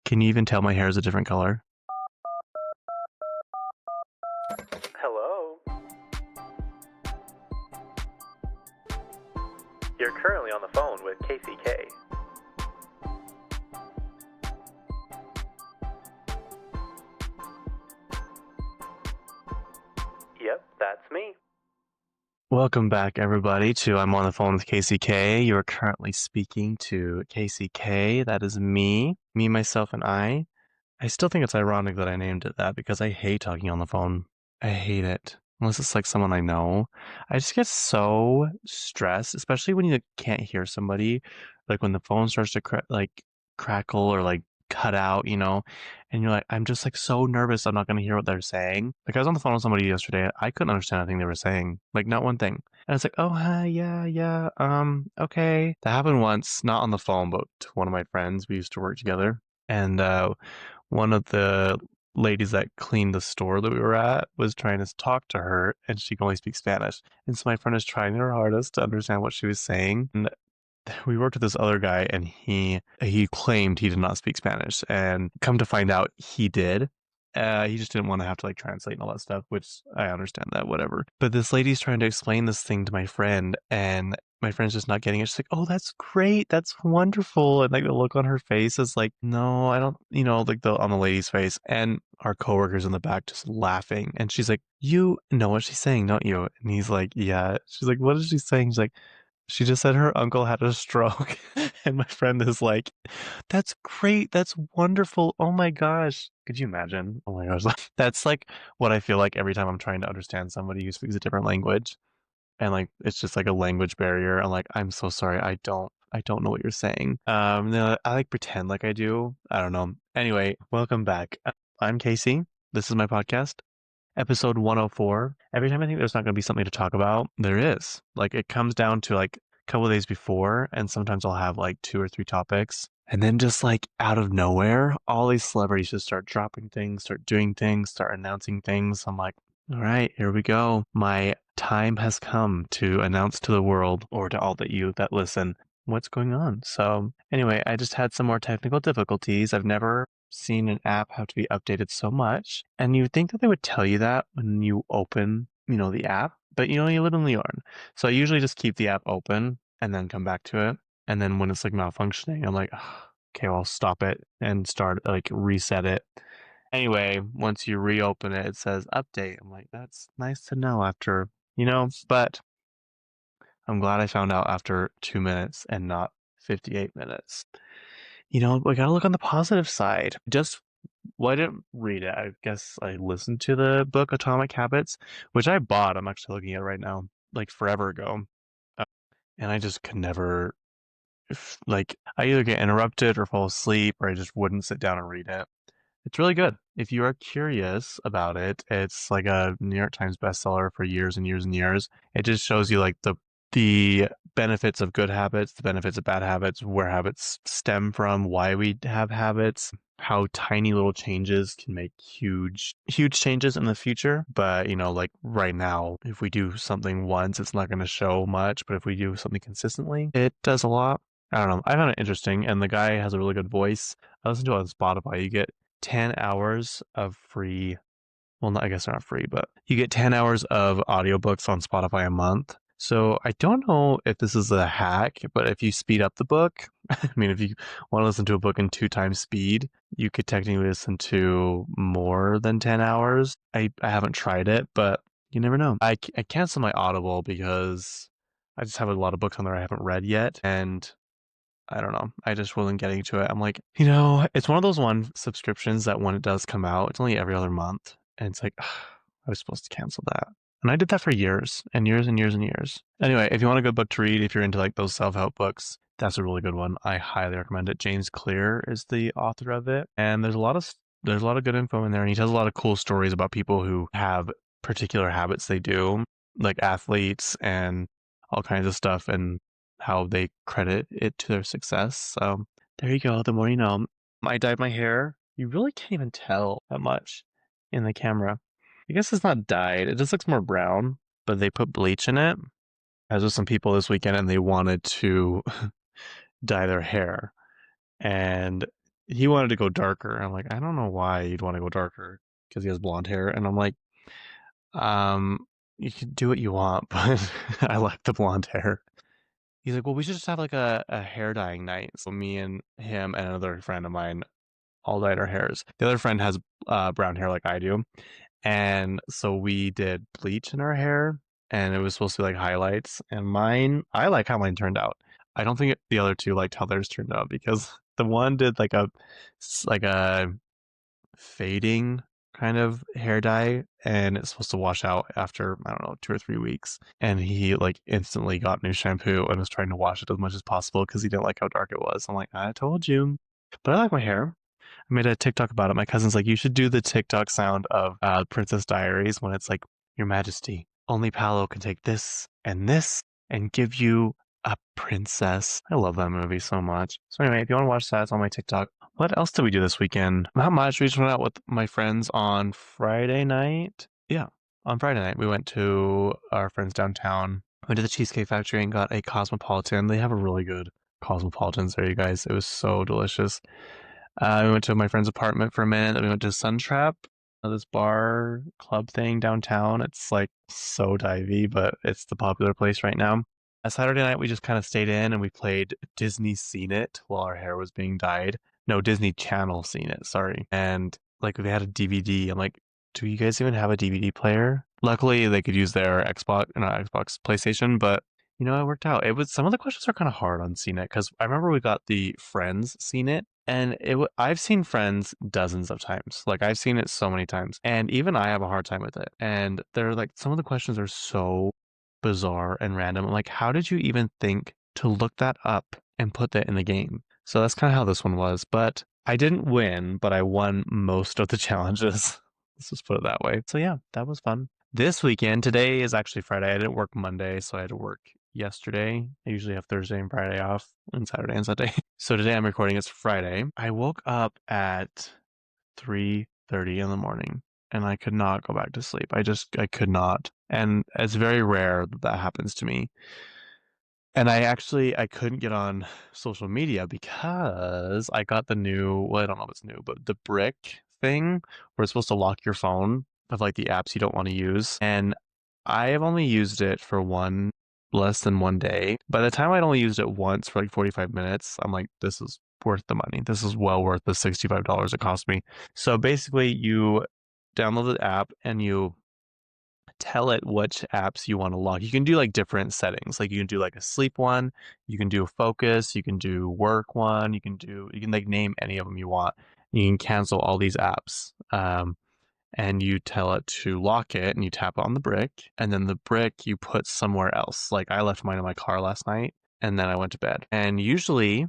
Can you even tell my hair is a different color? Hello? You're currently on the phone with Kacey K. Yep, that's me. Welcome back, everybody, to I'm on the phone with Kacey K. You are currently speaking to Kacey K. That is me, myself, and I. I still think it's ironic that I named it that because I hate talking on the phone. I hate it. Unless it's like someone I know. I just get so stressed, especially when you can't hear somebody. Like when the phone starts to crackle or like cut out, and you're like, I'm just like so nervous I'm not going to hear what they're saying. Like I was on the phone with somebody yesterday. I couldn't understand anything they were saying. Like not one thing. And it's like, oh, hi, yeah, okay. That happened once, not on the phone, but to one of my friends. We used to work together. And one of the ladies that cleaned the store that we were at was trying to talk to her, and she can only speak Spanish. And so my friend is trying her hardest to understand what she was saying. And we worked with this other guy, and he claimed he did not speak Spanish, and come to find out, he did. He just didn't want to have to like translate and all that stuff, which I understand that, whatever. But this lady's trying to explain this thing to my friend, and my friend's just not getting it. She's like, "Oh, that's great, that's wonderful," and like the look on her face is like, "No, I don't," like the on the lady's face, and our coworkers in the back just laughing, and she's like, "You know what she's saying, don't you?" And he's like, "Yeah." She's like, "What is she saying?" She's like, she just said her uncle had a stroke. And my friend is like, that's great. That's wonderful. Oh my gosh. Could you imagine? Oh my gosh. That's like what I feel like every time I'm trying to understand somebody who speaks a different language. And like it's just like a language barrier. I'm like, I'm so sorry. I don't know what you're saying. No, I like pretend like I do. I don't know. Anyway, welcome back. I'm Kacey. This is my podcast, episode 104. Every time I think there's not going to be something to talk about, there is. Like it comes down to like a couple of days before, and sometimes I'll have like two or three topics. And then just like out of nowhere, all these celebrities just start dropping things, start doing things, start announcing things. I'm like, all right, here we go. My time has come to announce to the world or to all that you that listen what's going on. So anyway, I just had some more technical difficulties. I've never seen an app have to be updated so much. And you would think that they would tell you that when you open, the app, but you live and you learn. So I usually just keep the app open and then come back to it. And then when it's like malfunctioning, I'm like, okay, well, I'll stop it and start like reset it. Anyway, once you reopen it, it says update. I'm like, that's nice to know after, but I'm glad I found out after 2 minutes and not 58 minutes. We gotta look on the positive side. Well, I didn't read it. I guess I listened to the book Atomic Habits, which I bought. I'm actually looking at it right now, like forever ago. Uh, and I just could never, like, I either get interrupted or fall asleep, or I just wouldn't sit down and read it. It's really good. If you are curious about it, it's like a New York Times bestseller for years and years and years. It just shows you like the benefits of good habits, the benefits of bad habits, where habits stem from, why we have habits, how tiny little changes can make huge changes in the future. But, like right now, if we do something once, it's not going to show much. But if we do something consistently, it does a lot. I don't know. I found it interesting. And the guy has a really good voice. I listen to it on Spotify. You get 10 hours of free. Well, I guess they're not free, but you get 10 hours of audiobooks on Spotify a month. So I don't know if this is a hack, but if you speed up the book, I mean, if you want to listen to a book in 2 times speed, you could technically listen to more than 10 hours. I haven't tried it, but you never know. I canceled my Audible because I just have a lot of books on there I haven't read yet. And I don't know. I just wasn't getting to it. I'm like, it's one of those one subscriptions that when it does come out, it's only every other month. And it's like, I was supposed to cancel that. And I did that for years and years and years and years. Anyway, if you want a good book to read, if you're into like those self-help books, that's a really good one. I highly recommend it. James Clear is the author of it. And there's a lot of good info in there. And he tells a lot of cool stories about people who have particular habits they do, like athletes and all kinds of stuff. And how they credit it to their success. So there you go. The more you know. I dyed my hair. You really can't even tell that much in the camera. I guess it's not dyed. It just looks more brown, but they put bleach in it. I was with some people this weekend and they wanted to dye their hair. And he wanted to go darker. I'm like, I don't know why you'd want to go darker because he has blonde hair. And I'm like, um, you can do what you want, but I like the blonde hair. He's like, well, we should just have like a hair dyeing night. So me and him and another friend of mine all dyed our hairs. The other friend has brown hair like I do. And so we did bleach in our hair, and it was supposed to be like highlights. And mine, I like how mine turned out. I don't think the other two liked how theirs turned out because the one did like a fading kind of hair dye, and it's supposed to wash out after I don't know 2 or 3 weeks. And he like instantly got new shampoo and was trying to wash it as much as possible because he didn't like how dark it was. I'm like, I told you, but I like my hair. I made a TikTok about it. My cousin's like, you should do the TikTok sound of Princess Diaries when it's like, Your Majesty, only Paolo can take this and give you a princess. I love that movie so much. So anyway, if you want to watch that, it's on my TikTok. What else did we do this weekend? Not much. We just went out with my friends on Friday night. Yeah, on Friday night we went to our friends downtown. Went to the Cheesecake Factory and got a Cosmopolitan. They have a really good Cosmopolitans there, you guys. It was so delicious. We went to my friend's apartment for a minute. Then we went to Sun Trap, this bar club thing downtown. It's like so divey, but it's the popular place right now. Saturday night, we just kind of stayed in and we played Disney Scene It while our hair was being dyed. No, Disney Channel Scene It, sorry. And like they had a DVD. I'm like, do you guys even have a DVD player? Luckily, they could use their Xbox, not Xbox, PlayStation, but it worked out. It was some of the questions are kind of hard on Scene It because I remember we got the Friends Scene It, and I've seen Friends dozens of times. Like I've seen it so many times, and even I have a hard time with it. And they're like some of the questions are so bizarre and random. Like, how did you even think to look that up and put that in the game? So that's kind of how this one was. But I didn't win, but I won most of the challenges. Let's just put it that way. So yeah, that was fun. This weekend, today is actually Friday. I didn't work Monday, so I had to work yesterday. I usually have Thursday and Friday off, and Saturday and Sunday. So today I'm recording. It's Friday. I woke up at 3:30 in the morning, and I could not go back to sleep. I could not. And it's very rare that that happens to me. And I couldn't get on social media because I got the new, well, I don't know if it's new, but the brick thing where it's supposed to lock your phone of like the apps you don't want to use. And I have only used it for less than 1 day. By the time I'd only used it once for like 45 minutes, I'm like, this is worth the money. This is well worth the $65 it cost me. So basically, you download the app and you tell it which apps you want to lock. You can do like different settings. Like you can do like a sleep one, you can do a focus, you can do work one, you can like name any of them you want. You can cancel all these apps. And you tell it to lock it and you tap on the brick, and then the brick you put somewhere else. Like I left mine in my car last night and then I went to bed. And usually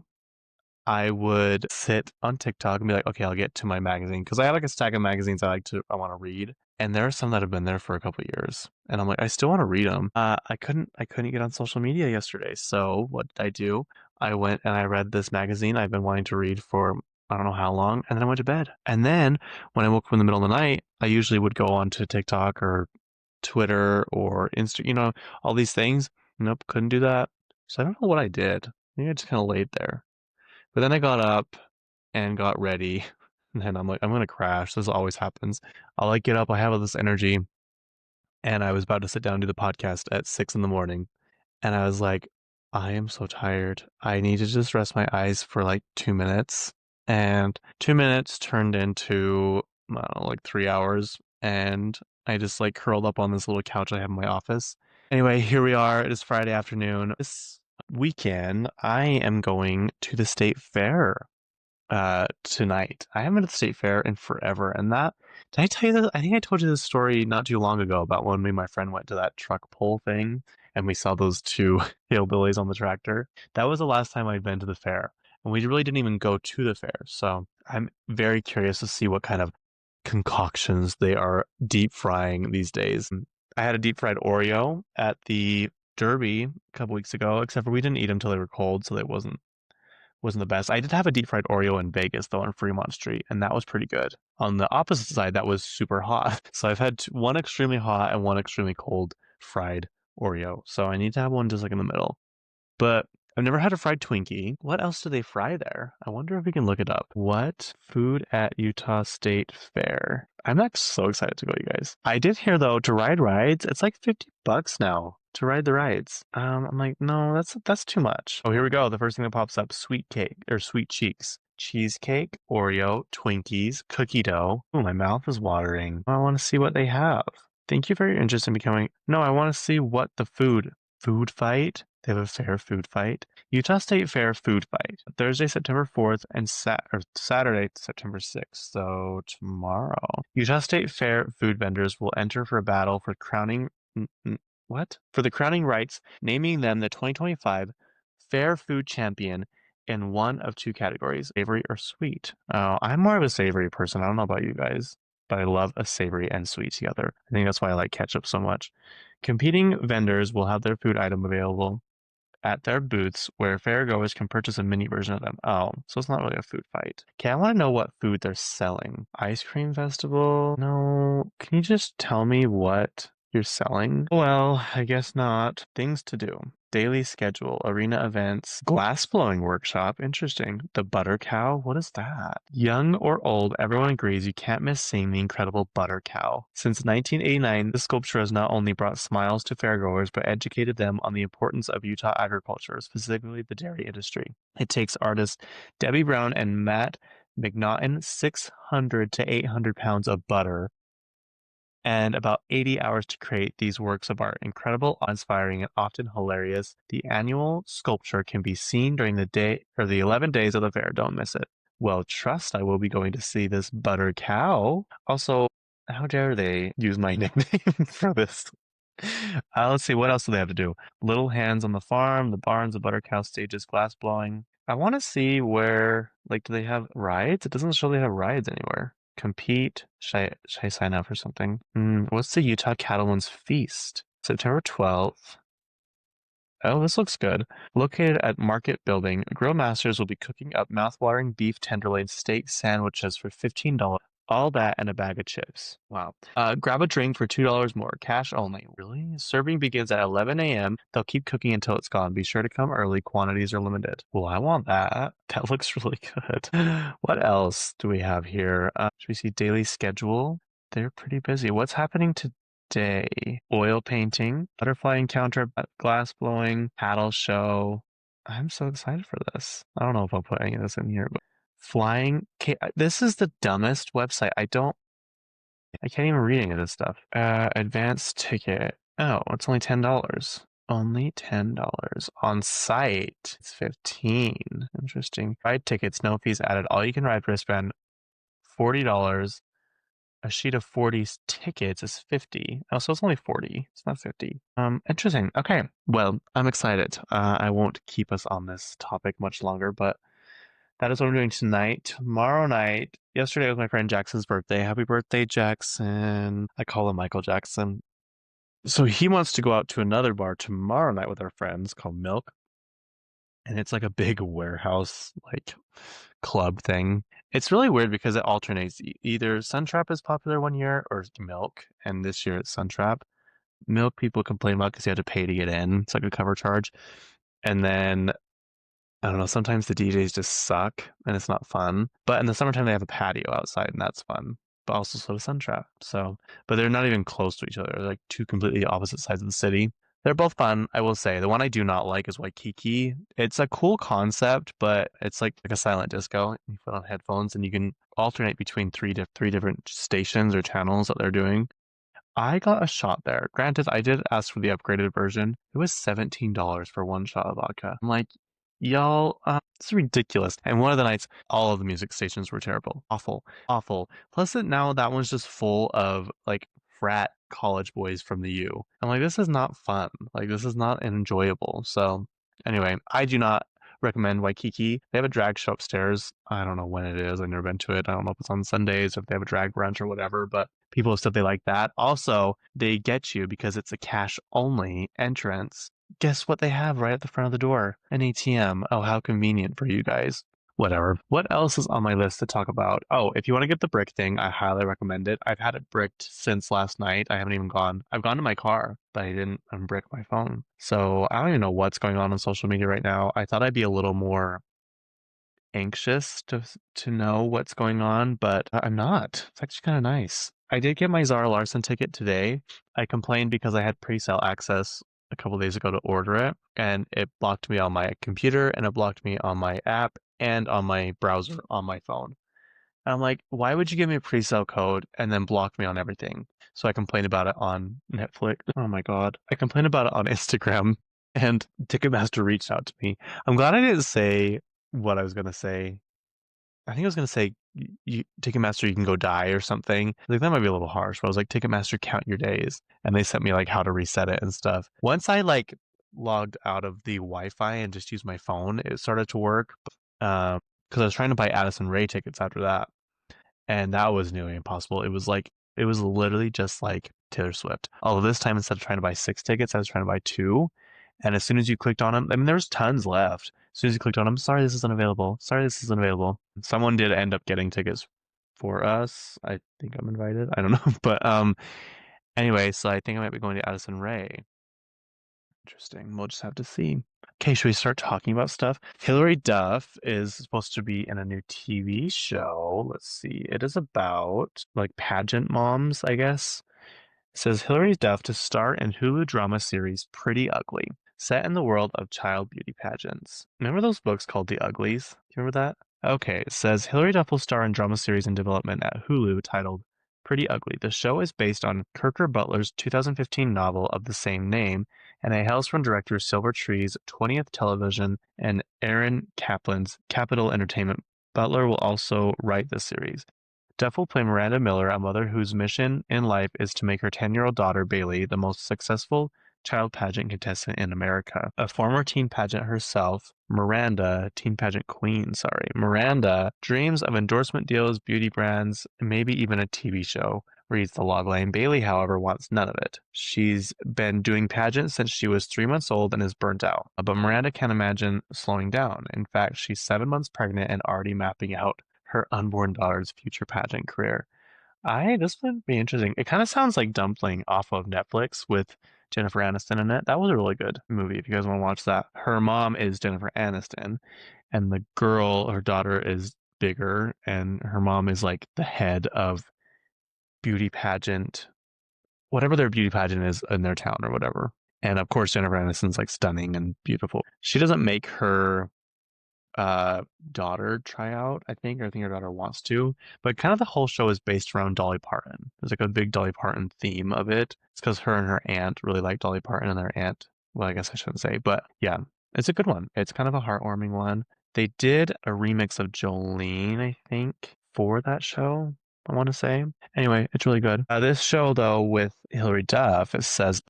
I would sit on TikTok and be like, okay, I'll get to my magazine because I have like a stack of magazines I want to read, and there are some that have been there for a couple of years, and I'm like, I still want to read them. I couldn't get on social media yesterday, so what did I do? I went and I read this magazine I've been wanting to read for I don't know how long, and then I went to bed. And then when I woke up in the middle of the night, I usually would go onto TikTok or Twitter or Insta, all these things. Nope, couldn't do that. So I don't know what I did. Maybe I just kind of laid there. But then I got up and got ready. And then I'm like, I'm gonna crash. This always happens. I'll like get up, I have all this energy, and I was about to sit down and do the podcast at 6 in the morning. And I was like, I am so tired. I need to just rest my eyes for like 2 minutes. And 2 minutes turned into, I don't know, like 3 hours. And I just like curled up on this little couch I have in my office. Anyway, here we are. It is Friday afternoon. This weekend, I am going to the state fair tonight. I haven't been to the state fair in forever, and that did I tell you that? I think I told you this story not too long ago about when me and my friend went to that truck pull thing, and we saw those two hillbillies on the tractor. That was the last time I'd been to the fair, and we really didn't even go to the fair. So I'm very curious to see what kind of concoctions they are deep frying these days. I had a deep fried Oreo at the Derby a couple weeks ago, except for we didn't eat them till they were cold, so it wasn't the best. I did have a deep fried Oreo in Vegas though on Fremont Street, and that was pretty good. On the opposite side, that was super hot. So I've had one extremely hot and one extremely cold fried Oreo. So I need to have one just like in the middle. But I've never had a fried Twinkie. What else do they fry there? I wonder if we can look it up. What food at Utah State Fair? I'm not so excited to go, you guys. I did hear though to ride rides, it's like $50 now to ride the rides. I'm like, no, that's too much. Oh, here we go. The first thing that pops up: sweet cake or sweet cheeks. Cheesecake, Oreo, Twinkies, cookie dough. Oh, my mouth is watering. I want to see what they have. Thank you for your interest in becoming. No, I want to see what the food fight. They have a fair food fight. Utah State Fair food fight. Thursday, September 4th and Saturday, September 6th. So tomorrow. Utah State Fair food vendors will enter for a battle for crowning what? For the crowning rights, naming them the 2025 Fair Food Champion in one of two categories, savory or sweet. Oh, I'm more of a savory person. I don't know about you guys, but I love a savory and sweet together. I think that's why I like ketchup so much. Competing vendors will have their food item available at their booths where fairgoers can purchase a mini version of them. Oh, so it's not really a food fight. Okay, I want to know what food they're selling. Ice cream festival? No. Can you just tell me what you're selling? Well, I guess not. Things to do. Daily schedule, arena events, glass blowing workshop. Interesting. The butter cow? What is that? Young or old, everyone agrees you can't miss seeing the incredible butter cow. Since 1989, this sculpture has not only brought smiles to fairgoers, but educated them on the importance of Utah agriculture, specifically the dairy industry. It takes artists Debbie Brown and Matt McNaughton 600 to 800 pounds of butter and about 80 hours to create these works of art. Incredible, inspiring, and often hilarious. The annual sculpture can be seen during the day or the 11 days of the fair. Don't miss it. Well, trust I will be going to see this butter cow. Also, how dare they use my nickname for this? Let's see, what else do they have to do? Little hands on the farm, the barns, the butter cow stages, glass blowing. I want to see where, like, do they have rides? It doesn't show they have rides anywhere. Compete. Should I sign up for something? What's the Utah Cattlemen's Feast? September 12th. Oh, this looks good. Located at Market Building, grill masters will be cooking up mouth-watering beef tenderloin steak sandwiches for $15. All that and a bag of chips. Wow. Grab a drink for $2 more. Cash only. Really? Serving begins at 11 a.m. They'll keep cooking until it's gone. Be sure to come early. Quantities are limited. Well, I want that. That looks really good. What else do we have here? Should we see daily schedule? They're pretty busy. What's happening today? Oil painting, butterfly encounter, glass blowing, paddle show. I'm so excited for this. I don't know if I'll put any of this in here, but flying. Okay, this is the dumbest website. I can't even read any of this stuff. Advanced ticket. Oh, it's only $10. Only $10 on site. It's 15. Interesting. Ride tickets, no fees added. All you can ride wristband, $40. A sheet of 40 tickets is 50. Oh, so it's only 40. It's not 50. Interesting. Okay. Well, I'm excited. I won't keep us on this topic much longer, but that is what I'm doing tonight. Tomorrow night, yesterday was my friend Jackson's birthday. Happy birthday, Jackson. I call him Michael Jackson. So he wants to go out to another bar tomorrow night with our friends called Milk. And it's like a big warehouse, like club thing. It's really weird because it alternates. Either Suntrap is popular one year or Milk. And this year it's Suntrap. Milk people complain about because you have to pay to get in. It's like a cover charge. And then I don't know, sometimes the DJs just suck and it's not fun. But in the summertime, they have a patio outside and that's fun. But also so does Suntrap. So, but they're not even close to each other. They're like two completely opposite sides of the city. They're both fun, I will say. The one I do not like is Waikiki. It's a cool concept, but it's like a silent disco. You put on headphones and you can alternate between three different stations or channels that they're doing. I got a shot there. Granted, I did ask for the upgraded version. It was $17 for one shot of vodka. I'm like, y'all, it's ridiculous. And one of the nights, all of the music stations were terrible. Awful. Awful. Plus, now that one's just full of like frat college boys from the U. I'm like, this is not fun. Like, this is not enjoyable. So, anyway, I do not recommend Waikiki. They have a drag show upstairs. I don't know when it is. I've never been to it. I don't know if it's on Sundays or if they have a drag brunch or whatever, but people have said they like that. Also, they get you because it's a cash only entrance. Guess what they have right at the front of the door? An ATM. Oh, how convenient for you guys. Whatever. What else is on my list to talk about? Oh, if you want to get the brick thing, I highly recommend it. I've had it bricked since last night. I haven't even gone. I've gone to my car, but I didn't unbrick my phone. So I don't even know what's going on social media right now. I thought I'd be a little more anxious to know what's going on, but I'm not. It's actually kind of nice. I did get my Zara Larson ticket today. I complained because I had pre-sale access a couple days ago to order it, and it blocked me on my computer, and it blocked me on my app and on my browser on my phone. And I'm like, why would you give me a pre-sale code and then block me on everything? So I complained about it on Netflix. Oh my God. I complained about it on Instagram, and Ticketmaster reached out to me. I'm glad I didn't say what I was going to say. I think I was going to say, Ticketmaster, you can go die or something. Like, that might be a little harsh, but I was like, Ticketmaster, count your days. And they sent me like how to reset it and stuff. Once I like logged out of the Wi-Fi and just used my phone, it started to work. Because I was trying to buy Addison Rae tickets after that, and that was nearly impossible. It was literally just like Taylor Swift. Although this time, instead of trying to buy 6 tickets, I was trying to buy two. And as soon as you clicked on them, I mean, there was tons left. As soon as you clicked on them, sorry, this isn't available. Sorry, this isn't available. Someone did end up getting tickets for us. I think I'm invited. I don't know, but anyway, so I think I might be going to Addison Rae. Interesting. We'll just have to see. Okay, should we start talking about stuff? Hilary Duff is supposed to be in a new TV show. Let's see. It is about like pageant moms, I guess. It says Hilary Duff to star in Hulu drama series Pretty Ugly, set in the world of child beauty pageants. Remember those books called The Uglies? Do you remember that? Okay, it says Hilary Duff will star in drama series in development at Hulu titled Pretty Ugly. The show is based on Kirker Butler's 2015 novel of the same name, and it hails from director Silver Tree's 20th Television and Aaron Kaplan's Capital Entertainment. Butler will also write the series. Duff will play Miranda Miller, a mother whose mission in life is to make her 10-year-old daughter, Bailey, the most successful child pageant contestant in America. A former teen pageant herself, teen pageant queen, Miranda dreams of endorsement deals, beauty brands, and maybe even a TV show, reads the logline. Bailey, however, wants none of it. She's been doing pageants since she was 3 months old and is burnt out. But Miranda can't imagine slowing down. In fact, she's 7 months pregnant and already mapping out her unborn daughter's future pageant career. This would be interesting. It kind of sounds like Dumpling off of Netflix with Jennifer Aniston in it. That was a really good movie if you guys want to watch that. Her mom is Jennifer Aniston, and the girl, her daughter, is bigger, and her mom is like the head of beauty pageant, whatever their beauty pageant is in their town or whatever. And of course, Jennifer Aniston's like stunning and beautiful. She doesn't make her daughter try out, I think, or I think her daughter wants to. But kind of the whole show is based around Dolly Parton. There's like a big Dolly Parton theme of it. It's because her and her aunt really like Dolly Parton, and their aunt, well, I guess I shouldn't say, but yeah, it's a good one. It's kind of a heartwarming one. They did a remix of Jolene, I think, for that show, I want to say. Anyway, it's really good. This show, though, with Hilary Duff, it says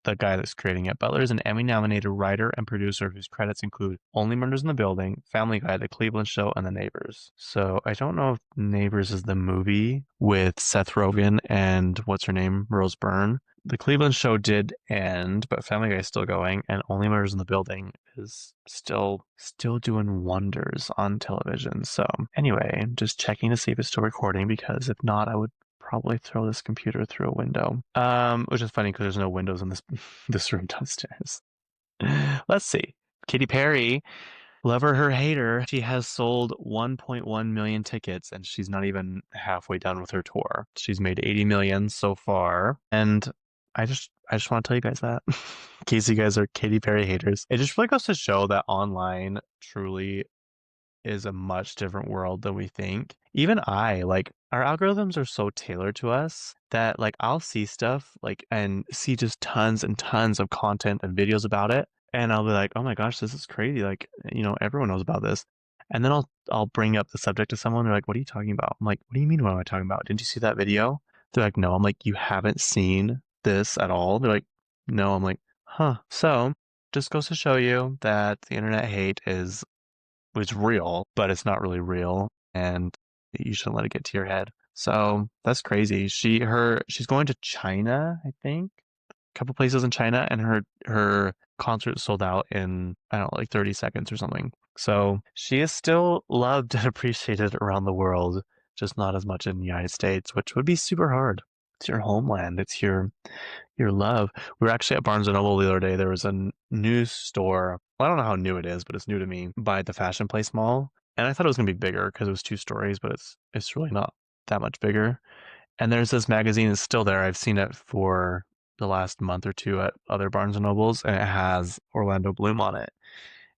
the guy that's creating it. Butler is an Emmy-nominated writer and producer whose credits include Only Murders in the Building, Family Guy, The Cleveland Show, and The Neighbors. So I don't know if Neighbors is the movie with Seth Rogen and what's her name, Rose Byrne. The Cleveland Show did end, but Family Guy is still going, and Only Murders in the Building is still doing wonders on television. So anyway, just checking to see if it's still recording, because if not, I would probably throw this computer through a window. Which is funny because there's no windows in this room downstairs. Let's see. Katy Perry, lover her hater, she has sold 1.1 million tickets, and she's not even halfway done with her tour. She's made 80 million so far, and I just want to tell you guys that in case you guys are Katy Perry haters. It just really goes to show that online truly is a much different world than we think. Even like, our algorithms are so tailored to us that like I'll see stuff like and see just tons and tons of content and videos about it, and I'll be like, oh my gosh, this is crazy. Like, everyone knows about this. And then I'll bring up the subject to someone. They're like, what are you talking about? I'm like, what do you mean, what am I talking about? Didn't you see that video? They're like, no. I'm like, you haven't seen this at all? They're like, no. I'm like, huh. So just goes to show you that the internet hate is real, but it's not really real, and you shouldn't let it get to your head. So that's crazy. She's going to China, I think, a couple places in China, and her concert sold out in, I don't know, like 30 seconds or something. So she is still loved and appreciated around the world, just not as much in the United States, which would be super hard. It's your homeland. It's your love. We were actually at Barnes& and Noble the other day. There was a new store. Well, I don't know how new it is, but it's new to me, by the Fashion Place Mall. And I thought it was going to be bigger because it was 2 stories, but it's really not that much bigger. And there's this magazine that's still there. I've seen it for the last month or two at other Barnes& and Nobles, and it has Orlando Bloom on it.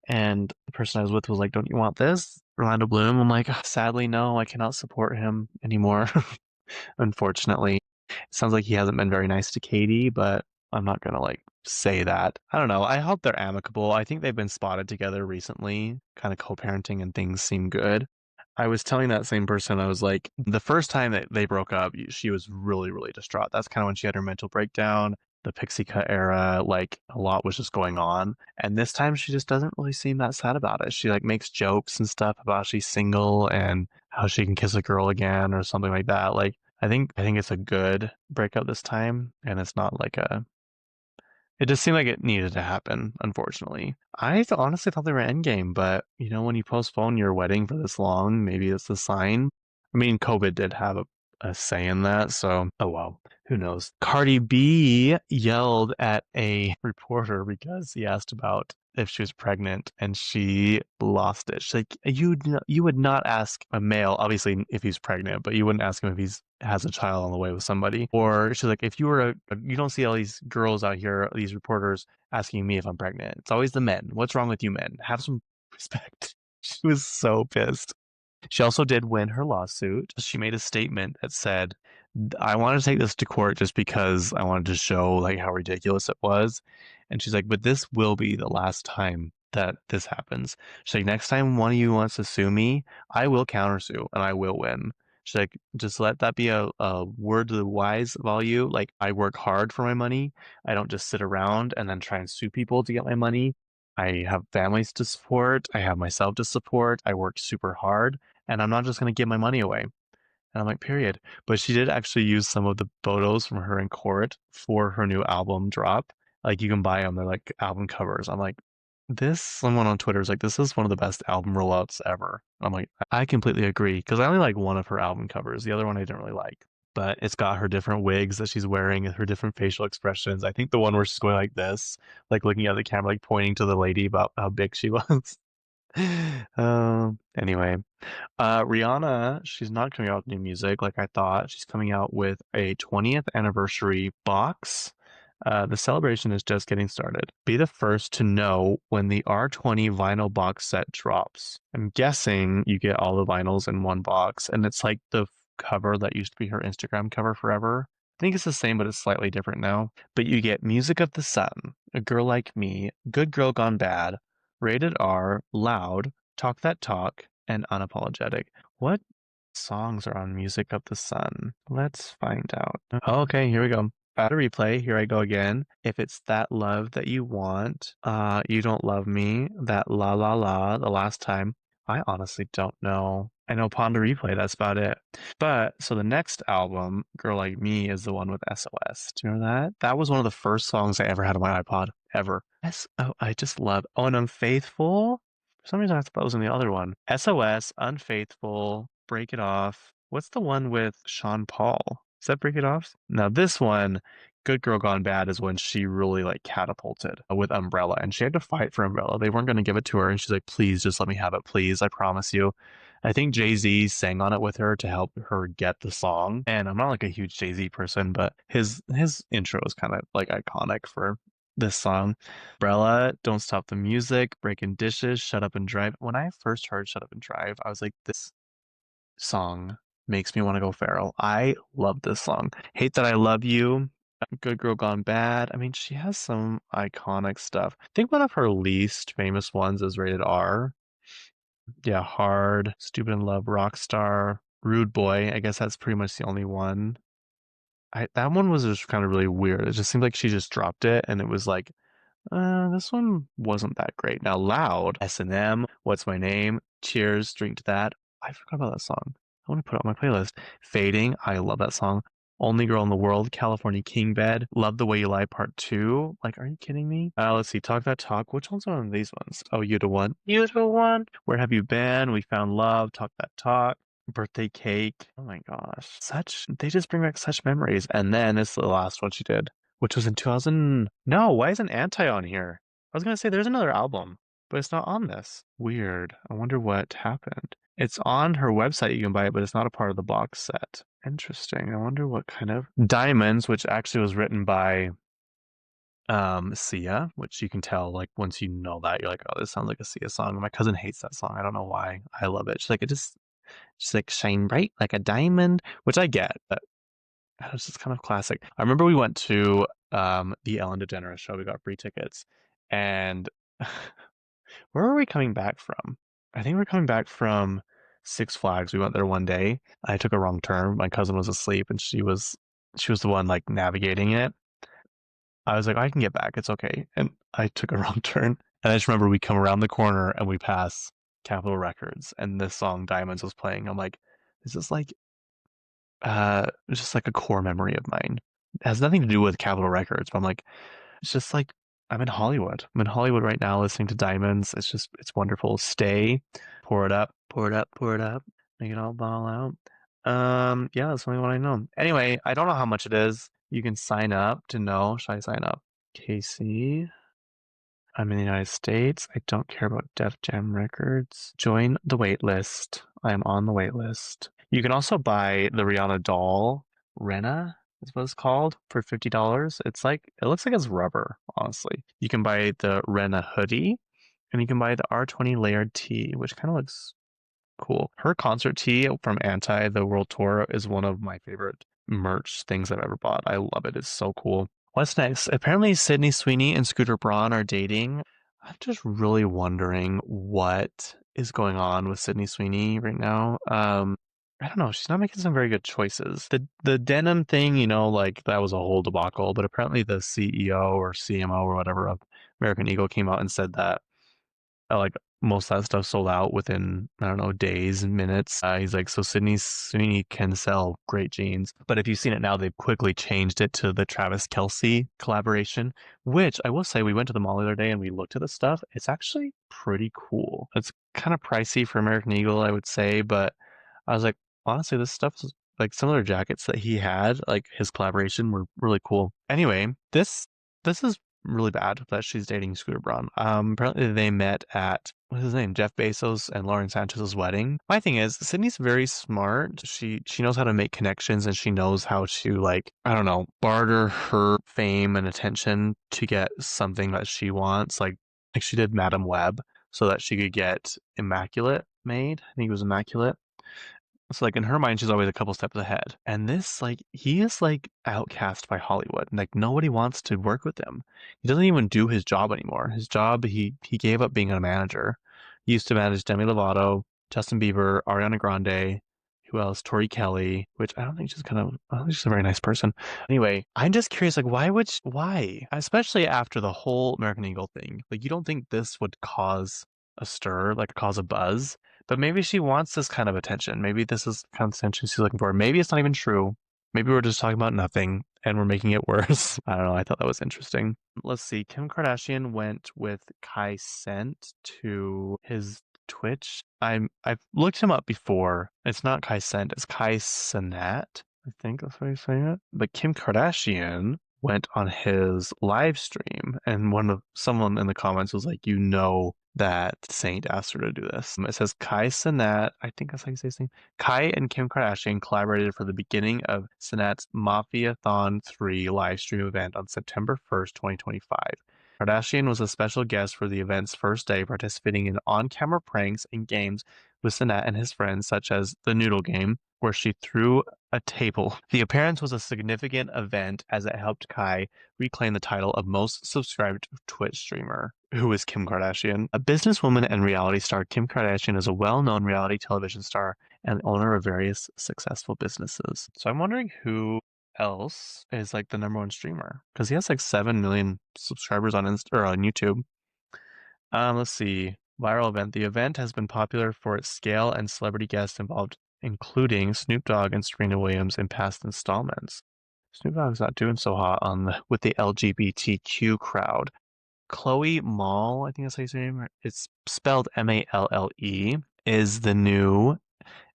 And the person I was with was like, "Don't you want this, Orlando Bloom?" I'm like, "Sadly, no, I cannot support him anymore." Unfortunately, it sounds like he hasn't been very nice to Katie, but I'm not gonna like say that. I don't know. I hope they're amicable. I think they've been spotted together recently, kind of co-parenting, and things seem good. I was telling that same person, I was like, the first time that they broke up, she was really, really distraught. That's kind of when she had her mental breakdown, the pixie cut era, like a lot was just going on. And this time she just doesn't really seem that sad about it. She like makes jokes and stuff about she's single and how she can kiss a girl again or something like that. Like I think it's a good breakup this time, and it's not like a it just seemed like it needed to happen, unfortunately. Honestly thought they were endgame, but when you postpone your wedding for this long, maybe it's a sign. I mean, COVID did have a say in that, so oh well, who knows? Cardi B yelled at a reporter because he asked about if she was pregnant, and she lost it. She's like, you would not ask a male, obviously, if he's pregnant, but you wouldn't ask him if he's has a child on the way with somebody. Or she's like, if you were you don't see all these girls out here, these reporters asking me if I'm pregnant. It's always the men. What's wrong with you men? Have some respect. She was so pissed. She also did win her lawsuit. She made a statement that said, I wanted to take this to court just because I wanted to show like how ridiculous it was. And she's like, but this will be the last time that this happens. She's like, next time one of you wants to sue me, I will countersue and I will win. She's like, just let that be a word to the wise of all you. Like, I work hard for my money. I don't just sit around and then try and sue people to get my money. I have families to support. I have myself to support. I work super hard, and I'm not just going to give my money away. And I'm like, period. But she did actually use some of the photos from her in court for her new album drop. Like, you can buy them. They're like album covers. I'm like, someone on Twitter is like, this is one of the best album rollouts ever. I'm like, I completely agree. Because I only like one of her album covers. The other one I didn't really like. But it's got her different wigs that she's wearing and her different facial expressions. I think the one where she's going like this, like looking at the camera, like pointing to the lady about how big she was. Anyway, Rihanna, she's not coming out with new music like I thought. She's coming out with a 20th anniversary box. The celebration is just getting started. Be the first to know when the R20 vinyl box set drops. I'm guessing you get all the vinyls in one box, and it's like the cover that used to be her Instagram cover forever. I think it's the same, but it's slightly different now. But you get Music of the Sun, A Girl Like Me, Good Girl Gone Bad, Rated R, Loud, Talk That Talk, and Unapologetic. What songs are on Music of the Sun? Let's find out. Okay, here we go. At a replay, here I go again. If it's that love that you want, you don't love me, that la la la, the last time. I honestly don't know. I know Ponder Replay, that's about it. But so the next album, Girl Like Me, is the one with SOS. Do you know that? That was one of the first songs I ever had on my iPod, ever. I just love. Oh, and Unfaithful? For some reason I thought that was in the other one. SOS, Unfaithful, Break It Off. What's the one with Sean Paul? Is that Break It Off? Now this one, Good Girl Gone Bad, is when she really like catapulted with Umbrella, and she had to fight for Umbrella. They weren't going to give it to her, and she's like, please just let me have it, please, I promise you. I think Jay-Z sang on it with her to help her get the song. And I'm not like a huge Jay-Z person, but his intro is kind of like iconic for this song. Umbrella, Don't Stop the Music, Breaking Dishes, Shut Up and Drive. When I first heard Shut Up and Drive, I was like, this song makes me want to go feral. I love this song. Hate That I Love You, Good Girl Gone Bad. I mean, she has some iconic stuff. I think one of her least famous ones is Rated R. Yeah, Hard, Stupid in Love, Rockstar, Rude Boy. I guess that's pretty much the only one. That one was just kind of really weird. It just seemed like she just dropped it, and it was like, this one wasn't that great. Now, Loud, S&M, What's My Name, Cheers, Drink to That. I forgot about that song. I want to put it on my playlist. Fading, I love that song. Only Girl in the World, California King Bed, Love the Way You Lie Part 2. Like, are you kidding me? Let's see, Talk That Talk. Which one's one of these ones? Oh, You the One. You the One. Where Have You Been? We Found Love, Talk That Talk. Birthday Cake. Oh my gosh. They just bring back such memories. And then this is the last one she did, which was in 2000. No, why isn't Anti on here? I was gonna say there's another album, but it's not on this. Weird. I wonder what happened. It's on her website, you can buy it, but it's not a part of the box set. Interesting. I wonder what kind of Diamonds, which actually was written by Sia, which you can tell like once you know that you're like, oh, this sounds like a Sia song. My cousin hates that song. I don't know why. I love it. She's like shine bright like a diamond, which I get, but it's just kind of classic. I remember we went to the Ellen DeGeneres show. We got free tickets, and where were we coming back from? I think we're coming back from Six Flags. We went there one day. I took a wrong turn. My cousin was asleep, and she was the one like navigating it. I was like, I can get back. It's okay. And I took a wrong turn. And I just remember we come around the corner and we pass Capitol Records, and this song Diamonds was playing. I'm like, this is like just like a core memory of mine. It has nothing to do with Capitol Records, but I'm like, it's just like I'm in Hollywood. I'm in Hollywood right now listening to Diamonds. It's wonderful. Stay, pour it up, pour it up, pour it up, make it all ball out. Yeah, that's the only one I know. Anyway, I don't know how much it is. You can sign up to know. Should I sign up? Casey. I'm in the United States. I don't care about Def Jam Records. Join the wait list. I am on the wait list. You can also buy the Rihanna doll, Rena is what it's called, for $50. It looks like it's rubber, honestly. You can buy the Rena hoodie, and you can buy the R20 layered tee, which kind of looks cool. Her concert tee from Anti, the World Tour, is one of my favorite merch things I've ever bought. I love it. It's so cool. What's next? Apparently, Sydney Sweeney and Scooter Braun are dating. I'm just really wondering what is going on with Sydney Sweeney right now. I don't know. She's not making some very good choices. The denim thing, like that was a whole debacle. But apparently, the CEO or CMO or whatever of American Eagle came out and said that like most of that stuff sold out within, I don't know, days and minutes. He's like, so Sydney Sweeney can sell great jeans. But if you've seen it now, they've quickly changed it to the Travis Kelce collaboration, which I will say we went to the mall the other day and we looked at the stuff. It's actually pretty cool. It's kind of pricey for American Eagle, I would say, but I was like, honestly, this stuff is like similar jackets that he had, like his collaboration were really cool. Anyway, this is really bad that she's dating Scooter Braun. Apparently they met at what's his name, Jeff Bezos and Lauren Sanchez's wedding. My thing is, Sydney's very smart. She knows how to make connections and she knows how to like I don't know barter her fame and attention to get something that she wants. Like she did Madam Web so that she could get Immaculate made. I think it was Immaculate. So like in her mind, she's always a couple steps ahead. And this, like, he is like outcast by Hollywood. Like nobody wants to work with him. He doesn't even do his job anymore. His job, he gave up being a manager. He used to manage Demi Lovato, Justin Bieber, Ariana Grande, who else? Tori Kelly, which I don't think she's a very nice person. Anyway, I'm just curious, like, why? Especially after the whole American Eagle thing. Like, you don't think this would cause a stir, like cause a buzz? But maybe she wants this kind of attention. Maybe this is kind of attention she's looking for. Maybe it's not even true. Maybe we're just talking about nothing and we're making it worse. I don't know. I thought that was interesting. Let's see. Kim Kardashian went with Kai Cent to his Twitch. I've looked him up before. It's not Kai Cent, it's Kai Cenat. I think that's how you say it. But Kim Kardashian went on his live stream and someone in the comments was like, that Saint asked her to do this. It says Kai Cenat, I think that's how you say his name. Kai and Kim Kardashian collaborated for the beginning of Cenat's Mafia-thon 3 live stream event on September 1st, 2025. Kardashian was a special guest for the event's first day, participating in on-camera pranks and games with Cenat and his friends, such as the Noodle Game, where she threw a table. The appearance was a significant event as it helped Kai reclaim the title of most subscribed Twitch streamer, who is Kim Kardashian. A businesswoman and reality star, Kim Kardashian is a well-known reality television star and owner of various successful businesses. So I'm wondering who else is like the number one streamer, because he has like 7 million subscribers on on YouTube. Let's see. Viral event. The event has been popular for its scale and celebrity guests involved including Snoop Dogg and Serena Williams in past installments. Snoop Dogg's not doing so hot with the LGBTQ crowd. Chloe Mall, I think that's how you say her name. It's spelled Malle, is the new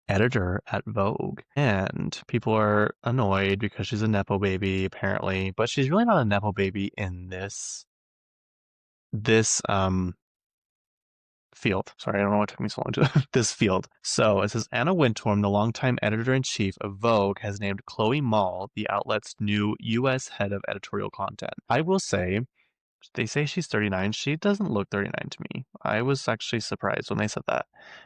editor at Vogue. And people are annoyed because she's a Nepo baby, apparently, but she's really not a Nepo baby in this field. Sorry, I don't know why it took me so long to this field. So it says Anna Wintour, the longtime editor-in-chief of Vogue, has named Chloe Mall the outlet's new U.S. head of editorial content. I will say, they say she's 39. She doesn't look 39 to me. I was actually surprised when they said that.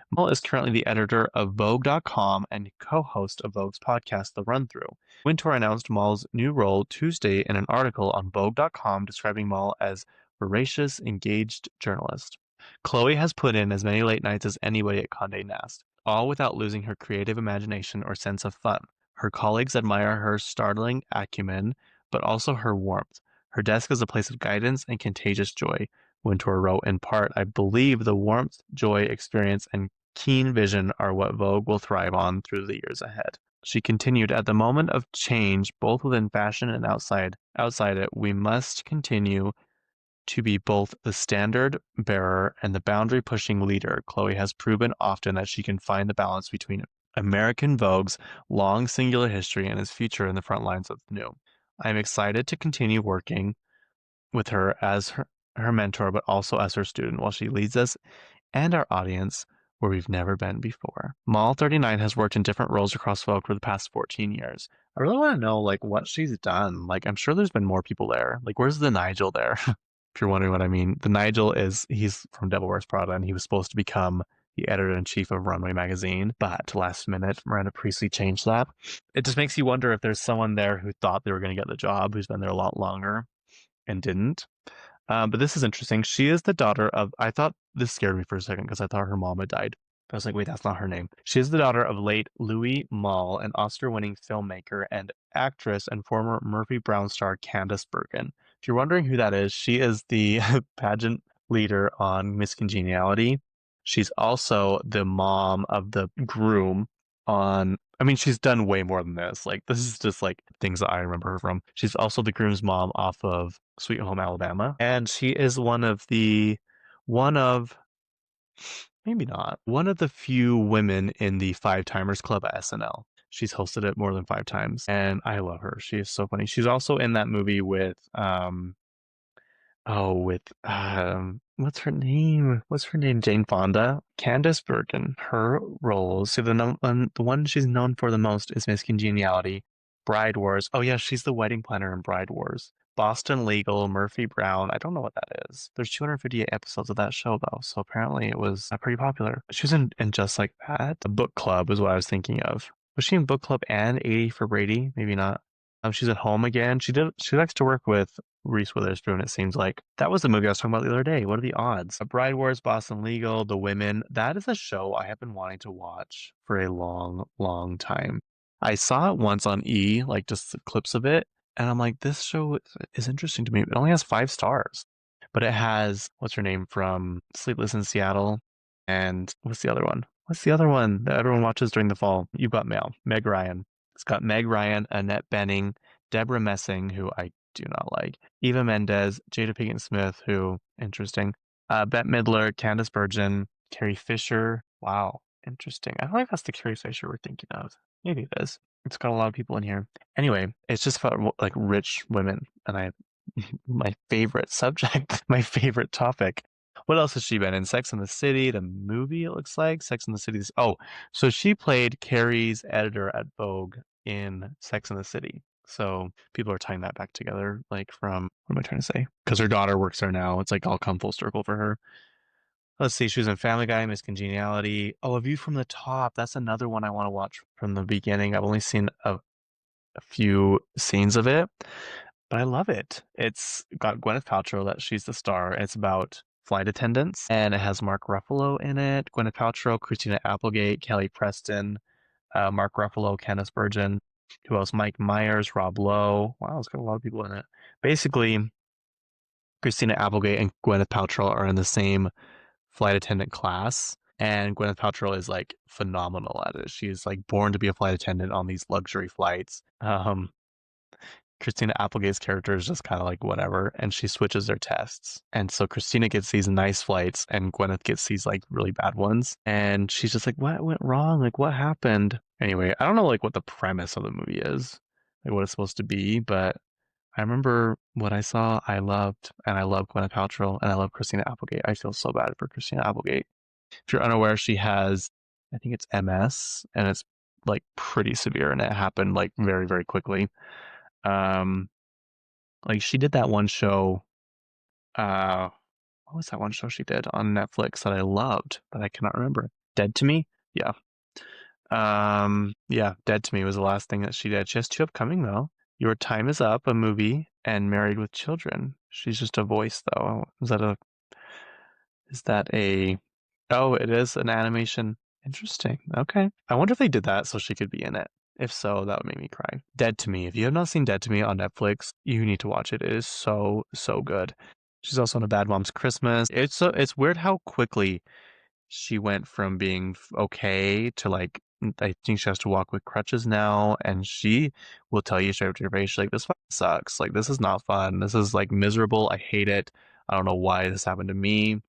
Mall is currently the editor of Vogue.com and co-host of Vogue's podcast, The Run Through. Wintour announced Mall's new role Tuesday in an article on Vogue.com describing Mall as voracious, engaged journalist. Chloe has put in as many late nights as anybody at Condé Nast, all without losing her creative imagination or sense of fun. Her colleagues admire her startling acumen, but also her warmth. Her desk is a place of guidance and contagious joy. Wintour wrote in part, I believe the warmth, joy, experience, and keen vision are what Vogue will thrive on through the years ahead. She continued, at the moment of change, both within fashion and outside it, we must continue to be both the standard bearer and the boundary pushing leader. Chloe has proven often that she can find the balance between American Vogue's long singular history and its future in the front lines of the new. I am excited to continue working with her as her mentor, but also as her student while she leads us and our audience where we've never been before. Mal 39 has worked in different roles across Vogue for the past 14 years. I really want to know what she's done. I'm sure there's been more people there. Where's the Nigel there? If you're wondering what I mean. The Nigel he's from Devil Wears Prada and he was supposed to become the editor-in-chief of Runway magazine, but last minute Miranda Priestley changed that. It just makes you wonder if there's someone there who thought they were going to get the job, who's been there a lot longer and didn't. But this is interesting. She is the daughter of, I thought this scared me for a second because I thought her mom had died. I was like, wait, that's not her name. She is the daughter of late Louis Malle, an Oscar-winning filmmaker and actress, and former Murphy Brown star Candice Bergen. If you're wondering who that is, she is the pageant leader on Miss Congeniality. She's also the mom of the groom on, I mean, she's done way more than this. This is just things that I remember her from. She's also the groom's mom off of Sweet Home Alabama. And she is one of, maybe not, one of the few women in the Five Timers Club at SNL. She's hosted it more than 5 times. And I love her. She is so funny. She's also in that movie with, what's her name? Jane Fonda. Candice Bergen. Her roles. So the one she's known for the most is Miss Congeniality, Bride Wars. Oh yeah, she's the wedding planner in Bride Wars. Boston Legal, Murphy Brown. I don't know what that is. There's 258 episodes of that show though, so apparently it was pretty popular. She was in Just Like That. The Book Club is what I was thinking of. Was she in Book Club and 80 for Brady? Maybe not. She's at Home again. She likes to work with Reese Witherspoon, it seems like. That was the movie I was talking about the other day. What are the odds? Bride Wars, Boston Legal, The Women. That is a show I have been wanting to watch for a long, long time. I saw it once on E, just clips of it, and I'm like, this show is interesting to me. It only has 5 stars, but it has, what's her name from Sleepless in Seattle, and what's the other one? What's the other one that everyone watches during the fall? You've got Mail. Meg Ryan. It's got Meg Ryan, Annette Bening, Deborah Messing, who I do not like, Eva Mendes, Jada Pinkett Smith, who, interesting, Bette Midler, Candice Bergen, Carrie Fisher. Wow, interesting. I don't think that's the Carrie Fisher we're thinking of. Maybe it is. It's got a lot of people in here. Anyway, it's just about rich women, and my favorite subject, my favorite topic. What else has she been in? Sex and the City, the movie, it looks like. Sex and the City. Oh, so she played Carrie's editor at Vogue in Sex and the City. So people are tying that back together, from, what am I trying to say? Because her daughter works there now. It's all come full circle for her. Let's see, she was in Family Guy, Miss Congeniality. Oh, A View from the Top. That's another one I want to watch from the beginning. I've only seen a few scenes of it, but I love it. It's got Gwyneth Paltrow, that she's the star. It's about flight attendants, and it has Mark Ruffalo in it, Gwyneth Paltrow, Christina Applegate, Kelly Preston, Mark Ruffalo, Candice Bergen. Who else? Mike Myers, Rob Lowe. Wow, it's got a lot of people in it. Basically, Christina Applegate and Gwyneth Paltrow are in the same flight attendant class, And Gwyneth Paltrow is like phenomenal at it. She's like born to be a flight attendant on these luxury flights. Christina Applegate's character is just kind of like whatever, and she switches their tests. And so Christina gets these nice flights, and Gwyneth gets these like really bad ones. And she's just like, "What went wrong? Like, what happened?" Anyway, I don't know like what the premise of the movie is, like what it's supposed to be, but I remember what I saw, I loved, and I love Gwyneth Paltrow, and I love Christina Applegate. I feel so bad for Christina Applegate. If you're unaware, she has, I think it's MS, and it's like pretty severe, and it happened like very, very quickly. Um, like she did that one show. Uh, what was that one show she did on Netflix that I loved, but I cannot remember? Dead to Me? Yeah. Yeah, Dead to Me was the last thing that she did. She has two upcoming though. Your Time Is Up, a movie, and Married with Children. She's just a voice though. Is that a oh, it is an animation. Interesting. Okay. I wonder if they did that so she could be in it. If so, that would make me cry. Dead to Me. If you have not seen Dead to Me on Netflix, you need to watch it. It is so, so good. She's also in A Bad Mom's Christmas. It's weird how quickly she went from being okay to like I think she has to walk with crutches now, and she will tell you straight up to your face, she's like, this fucking sucks. Like this is not fun. This is like miserable. I hate it. I don't know why this happened to me.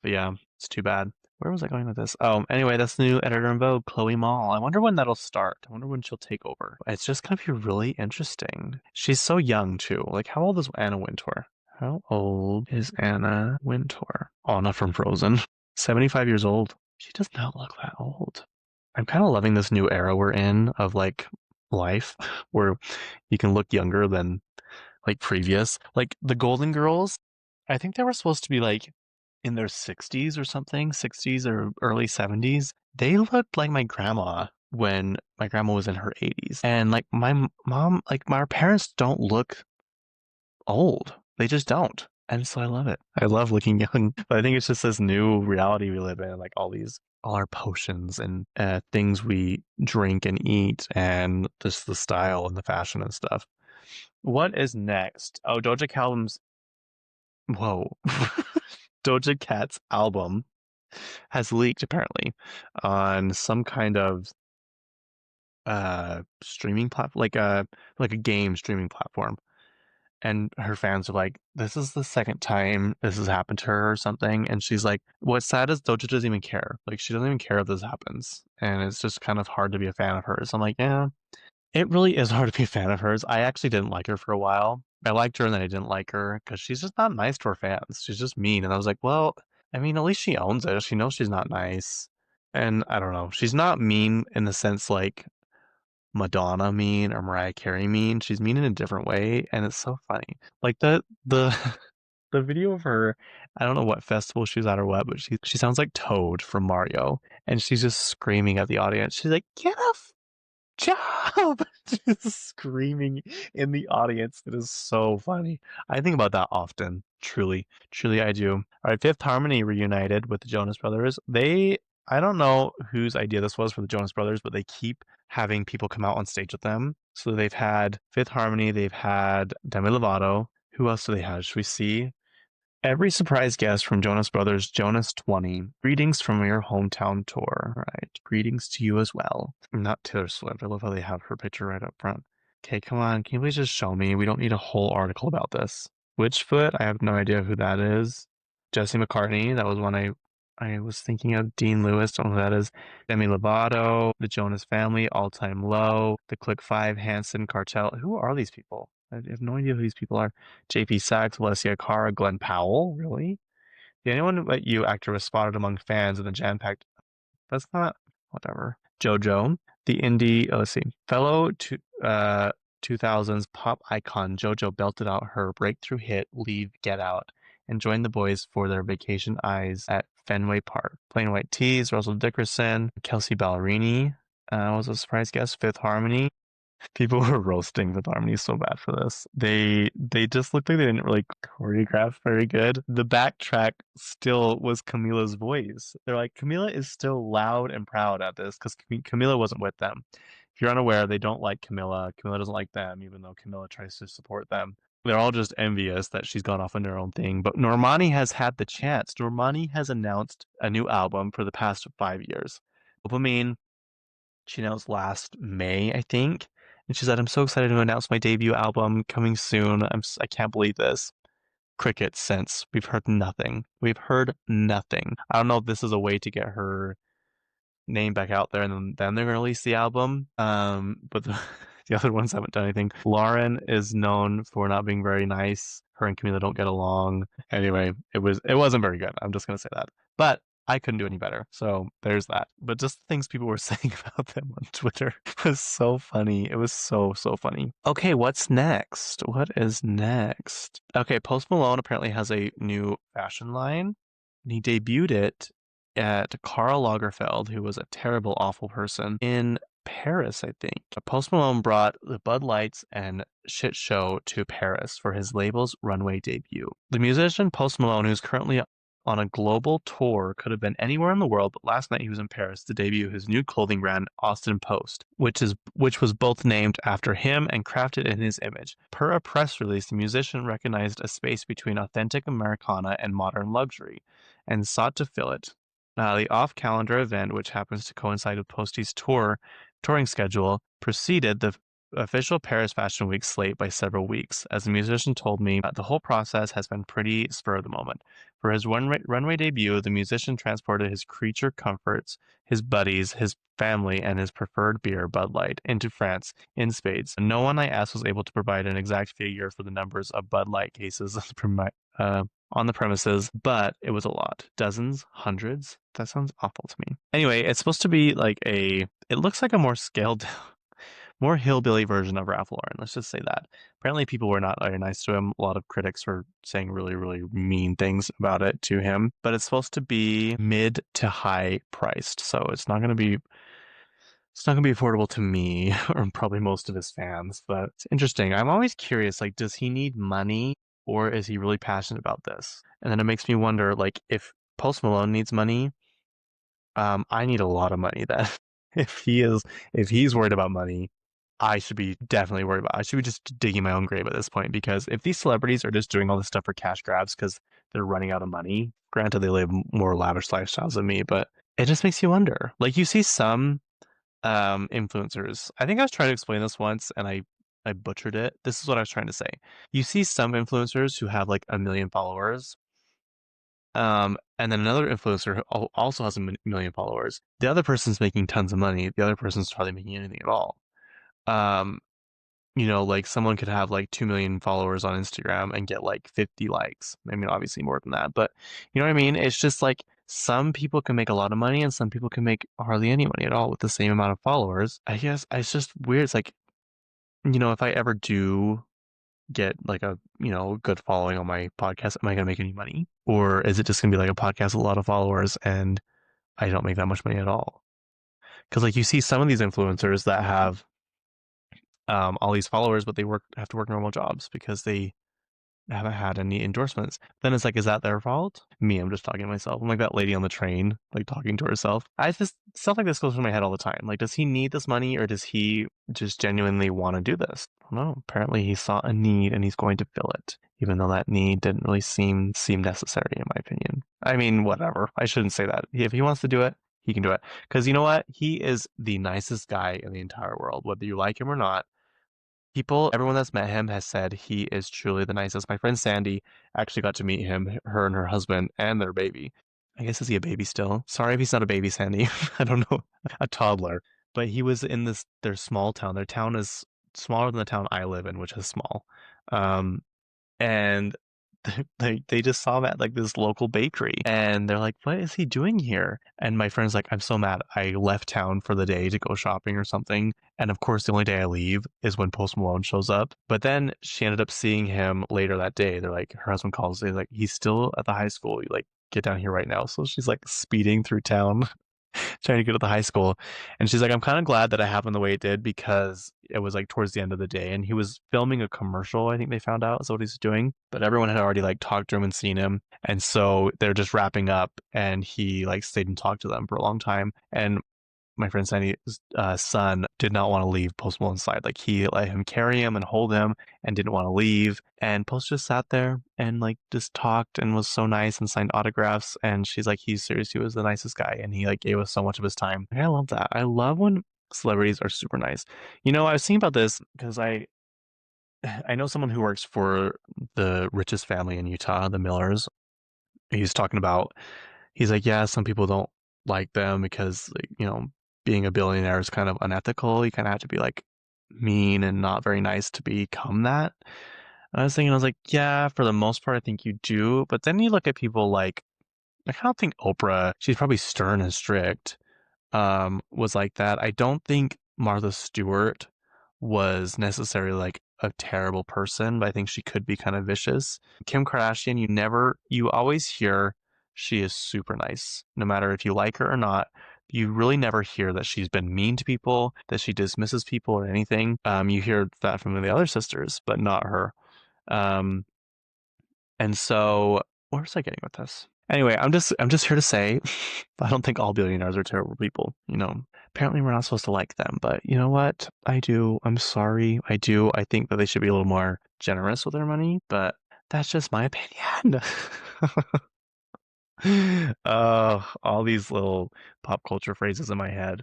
But yeah, it's too bad. Where was I going with this? Oh, anyway, that's the new editor in Vogue, Chloe Mall. I wonder when that'll start. I wonder when she'll take over. It's just gonna be really interesting. She's so young too. Like, how old is Anna Wintour? How old is Anna Wintour? Anna from Frozen. 75 years old. She does not look that old. I'm kind of loving this new era we're in of like life where you can look younger than like previous. Like the Golden Girls, I think they were supposed to be like in their 60s or something, 60s or early 70s. They looked like my grandma when my grandma was in her 80s. And like my mom, like my parents don't look old. They just don't. And so I love it. I love looking young. But I think it's just this new reality we live in, like all our potions and things we drink and eat, and just the style and the fashion and stuff. What is next? Oh, Doja Cat's whoa. Doja Cat's album has leaked apparently on some kind of streaming platform, like a game streaming platform. And her fans are like, this is the second time this has happened to her or something. And she's like, what's sad is Doja doesn't even care. Like she doesn't even care if this happens. And it's just kind of hard to be a fan of hers. I'm like, yeah, it really is hard to be a fan of hers. I actually didn't like her for a while. I liked her and then I didn't like her because she's just not nice to her fans. She's just mean. And I was like, well, I mean, at least she owns it. She knows she's not nice. And I don't know. She's not mean in the sense like Madonna mean or Mariah Carey mean. She's mean in a different way. And it's so funny. Like the the video of her, I don't know what festival she was at or what, but she sounds like Toad from Mario. And she's just screaming at the audience. She's like, get a job! Just screaming in the audience. It is so funny. I think about that often. Truly, truly, I do. All right, Fifth Harmony reunited with the Jonas Brothers. I don't know whose idea this was for the Jonas Brothers, but they keep having people come out on stage with them. So they've had Fifth Harmony, they've had Demi Lovato. Who else do they have? Should we see? Every surprise guest from Jonas Brothers, Jonas 20. Greetings from your hometown tour. Right. Greetings to you as well. Not Taylor Swift. I love how they have her picture right up front. Okay, come on. Can you please just show me? We don't need a whole article about this. Witchfoot, I have no idea who that is. Jesse McCartney, that was one I was thinking of. Dean Lewis, don't know who that is. Demi Lovato, the Jonas Family, All Time Low, the Click Five, Hanson, Cartel. Who are these people? I have no idea who these people are. JP Sachs, Alessia Cara, Glenn Powell, really? Did anyone but you actor was spotted among fans in the jam-packed? That's not whatever. JoJo, the indie. Oh, let's see. Fellow 2000s pop icon JoJo belted out her breakthrough hit "Leave, Get Out" and joined the boys for their vacation eyes at Fenway Park. Plain White Tees, Russell Dickerson, Kelsey Ballerini was a surprise guest. Fifth Harmony, people were roasting Fifth Harmony so bad for this. They just looked like they didn't really choreograph very good. The backtrack still was Camila's voice. They're like, Camila is still loud and proud at this because Camila wasn't with them. If you're unaware, they don't like Camila. Camila doesn't like them, even though Camila tries to support them. they're all just envious that she's gone off on her own thing. But Normani has had the chance. Normani has announced a new album for the past 5 years. Dopamine, she announced last May, I think. And she said, I'm so excited to announce my debut album coming soon. I can't believe this. Crickets since. We've heard nothing. We've heard nothing. I don't know if this is a way to get her name back out there, and then they're gonna release the album. But the other ones haven't done anything. Lauren is known for not being very nice. Her and Camila don't get along. Anyway, it wasn't very good. I'm just gonna say that. But I couldn't do any better. So there's that. But just the things people were saying about them on Twitter was so funny. It was so funny. Okay, what's next? What is next? Okay, Post Malone apparently has a new fashion line. And he debuted it at Karl Lagerfeld, who was a terrible, awful person, in Paris, I think. Post Malone brought the Bud Lights and shit show to Paris for his label's runway debut. The musician Post Malone, who's currently on a global tour, could have been anywhere in the world, but last night he was in Paris to debut his new clothing brand, Austin Post, which was both named after him and crafted in his image. Per a press release, the musician recognized a space between authentic Americana and modern luxury, and sought to fill it. The off-calendar event, which happens to coincide with Posty's touring schedule, preceded the official Paris Fashion Week slate by several weeks. As the musician told me, the whole process has been pretty spur of the moment. For his runway debut, the musician transported his creature comforts, his buddies, his family, and his preferred beer, Bud Light, into France in spades. No one I asked was able to provide an exact figure for the numbers of Bud Light cases on the premises, but it was a lot. Dozens, hundreds. That sounds awful to me. Anyway, it's supposed to be like it looks like a more scaled down, more hillbilly version of Ralph Lauren. Let's just say that. Apparently, people were not very nice to him. A lot of critics were saying really, really mean things about it to him. But it's supposed to be mid to high priced, so it's not gonna be affordable to me or probably most of his fans. But it's interesting. I'm always curious. Like, does he need money, or is he really passionate about this? And then it makes me wonder, like, if Post Malone needs money, I need a lot of money. That if he's worried about money, I should be definitely worried about. I should be just digging my own grave at this point, because if these celebrities are just doing all this stuff for cash grabs because they're running out of money, granted they live more lavish lifestyles than me, but it just makes you wonder. Like, you see some influencers. I think I was trying to explain this once and I butchered it. This is what I was trying to say. You see some influencers who have like 1 million followers. And then another influencer who also has 1 million followers. The other person's making tons of money. The other person's hardly making anything at all. Um, like someone could have like 2 million followers on Instagram and get like 50 likes. I mean, obviously more than that, but you know what I mean? It's just like some people can make a lot of money and some people can make hardly any money at all with the same amount of followers. I guess it's just weird. It's like, if I ever do get like a, good following on my podcast, am I going to make any money? Or is it just going to be like a podcast with a lot of followers and I don't make that much money at all? Because like you see some of these influencers that have all these followers, but they have to work normal jobs because they haven't had any endorsements. Then it's like, is that their fault? Me, I'm just talking to myself. I'm like that lady on the train, like talking to herself. Stuff like this goes through my head all the time. Like, does he need this money or does he just genuinely want to do this? I don't know. Apparently he saw a need and he's going to fill it, even though that need didn't really seem necessary in my opinion. I mean, whatever. I shouldn't say that. If he wants to do it, he can do it. Because you know what? He is the nicest guy in the entire world, whether you like him or not. Everyone that's met him has said he is truly the nicest. My friend Sandy actually got to meet him, her and her husband, and their baby. I guess, is he a baby still? Sorry if he's not a baby, Sandy. I don't know. A toddler. But he was in their small town. Their town is smaller than the town I live in, which is small. Um, and they just saw him at like this local bakery and they're like, what is he doing here? And my friend's like, I'm so mad. I left town for the day to go shopping or something. And of course, the only day I leave is when Post Malone shows up. But then she ended up seeing him later that day. They're like, her husband calls. They're like, he's still at the high school. You like, get down here right now. So she's like speeding through town trying to get to the high school. And she's like, I'm kind of glad that it happened the way it did because it was like towards the end of the day and he was filming a commercial. I think they found out is what he's doing, but everyone had already like talked to him and seen him. And so they're just wrapping up and he like stayed and talked to them for a long time. And my friend Sandy's son did not want to leave Post Malone's side. Like he let him carry him and hold him and didn't want to leave. And Post just sat there and like just talked and was so nice and signed autographs. And she's like, he's serious. He was the nicest guy. And he like gave us so much of his time. Like, I love that. I love when celebrities are super nice. You know, I was thinking about this because I know someone who works for the richest family in Utah, the Millers. He's talking about, he's like, yeah, some people don't like them because, like, you know, being a billionaire is kind of unethical. You kind of have to be like mean and not very nice to become that. And I was thinking, I was like, yeah, for the most part, I think you do. But then you look at people like I don't think Oprah, she's probably stern and strict, was like that. I don't think Martha Stewart was necessarily like a terrible person, but I think she could be kind of vicious. Kim Kardashian, you always hear she is super nice, no matter if you like her or not. You really never hear that she's been mean to people, that she dismisses people or anything. You hear that from the other sisters, but not her. Um, and so, where was I getting with this? Anyway, I'm just here to say, I don't think all billionaires are terrible people. You know, apparently we're not supposed to like them, but you know what? I do. I'm sorry. I do. I think that they should be a little more generous with their money, but that's just my opinion. All these little pop culture phrases in my head.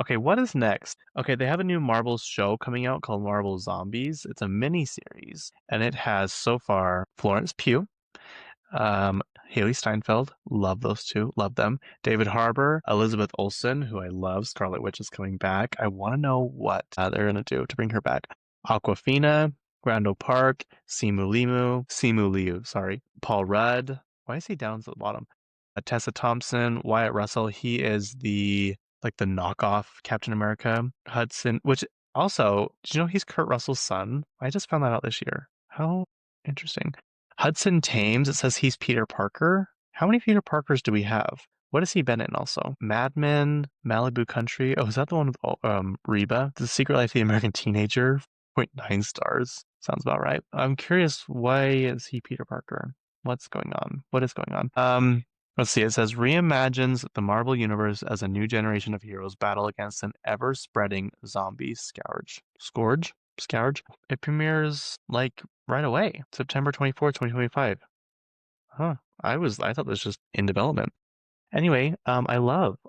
Okay, what is next? Okay, they have a new Marvel show coming out called Marvel Zombies. It's a mini series, and it has so far Florence Pugh, Haley Steinfeld, love those two, love them. David Harbour, Elizabeth Olsen, who I love. Scarlet Witch is coming back. I want to know what they're gonna do to bring her back. Aquafina, Grando Park, Simu Liu, sorry, Paul Rudd. Why is he down to the bottom? Tessa Thompson, Wyatt Russell. He is the knockoff Captain America. Hudson, which also, did you know he's Kurt Russell's son? I just found that out this year. How interesting. Hudson Thames, it says he's Peter Parker. How many Peter Parkers do we have? What has he been in also? Mad Men, Malibu Country. Oh, is that the one with Reba? The Secret Life of the American Teenager. 0.9 stars. Sounds about right. I'm curious, why is he Peter Parker? What's going on? What is going on? Let's see. It says reimagines the Marvel Universe as a new generation of heroes battle against an ever-spreading zombie scourge. It premieres like right away, September 24th, 2025. Huh. I thought this was just in development. Anyway, I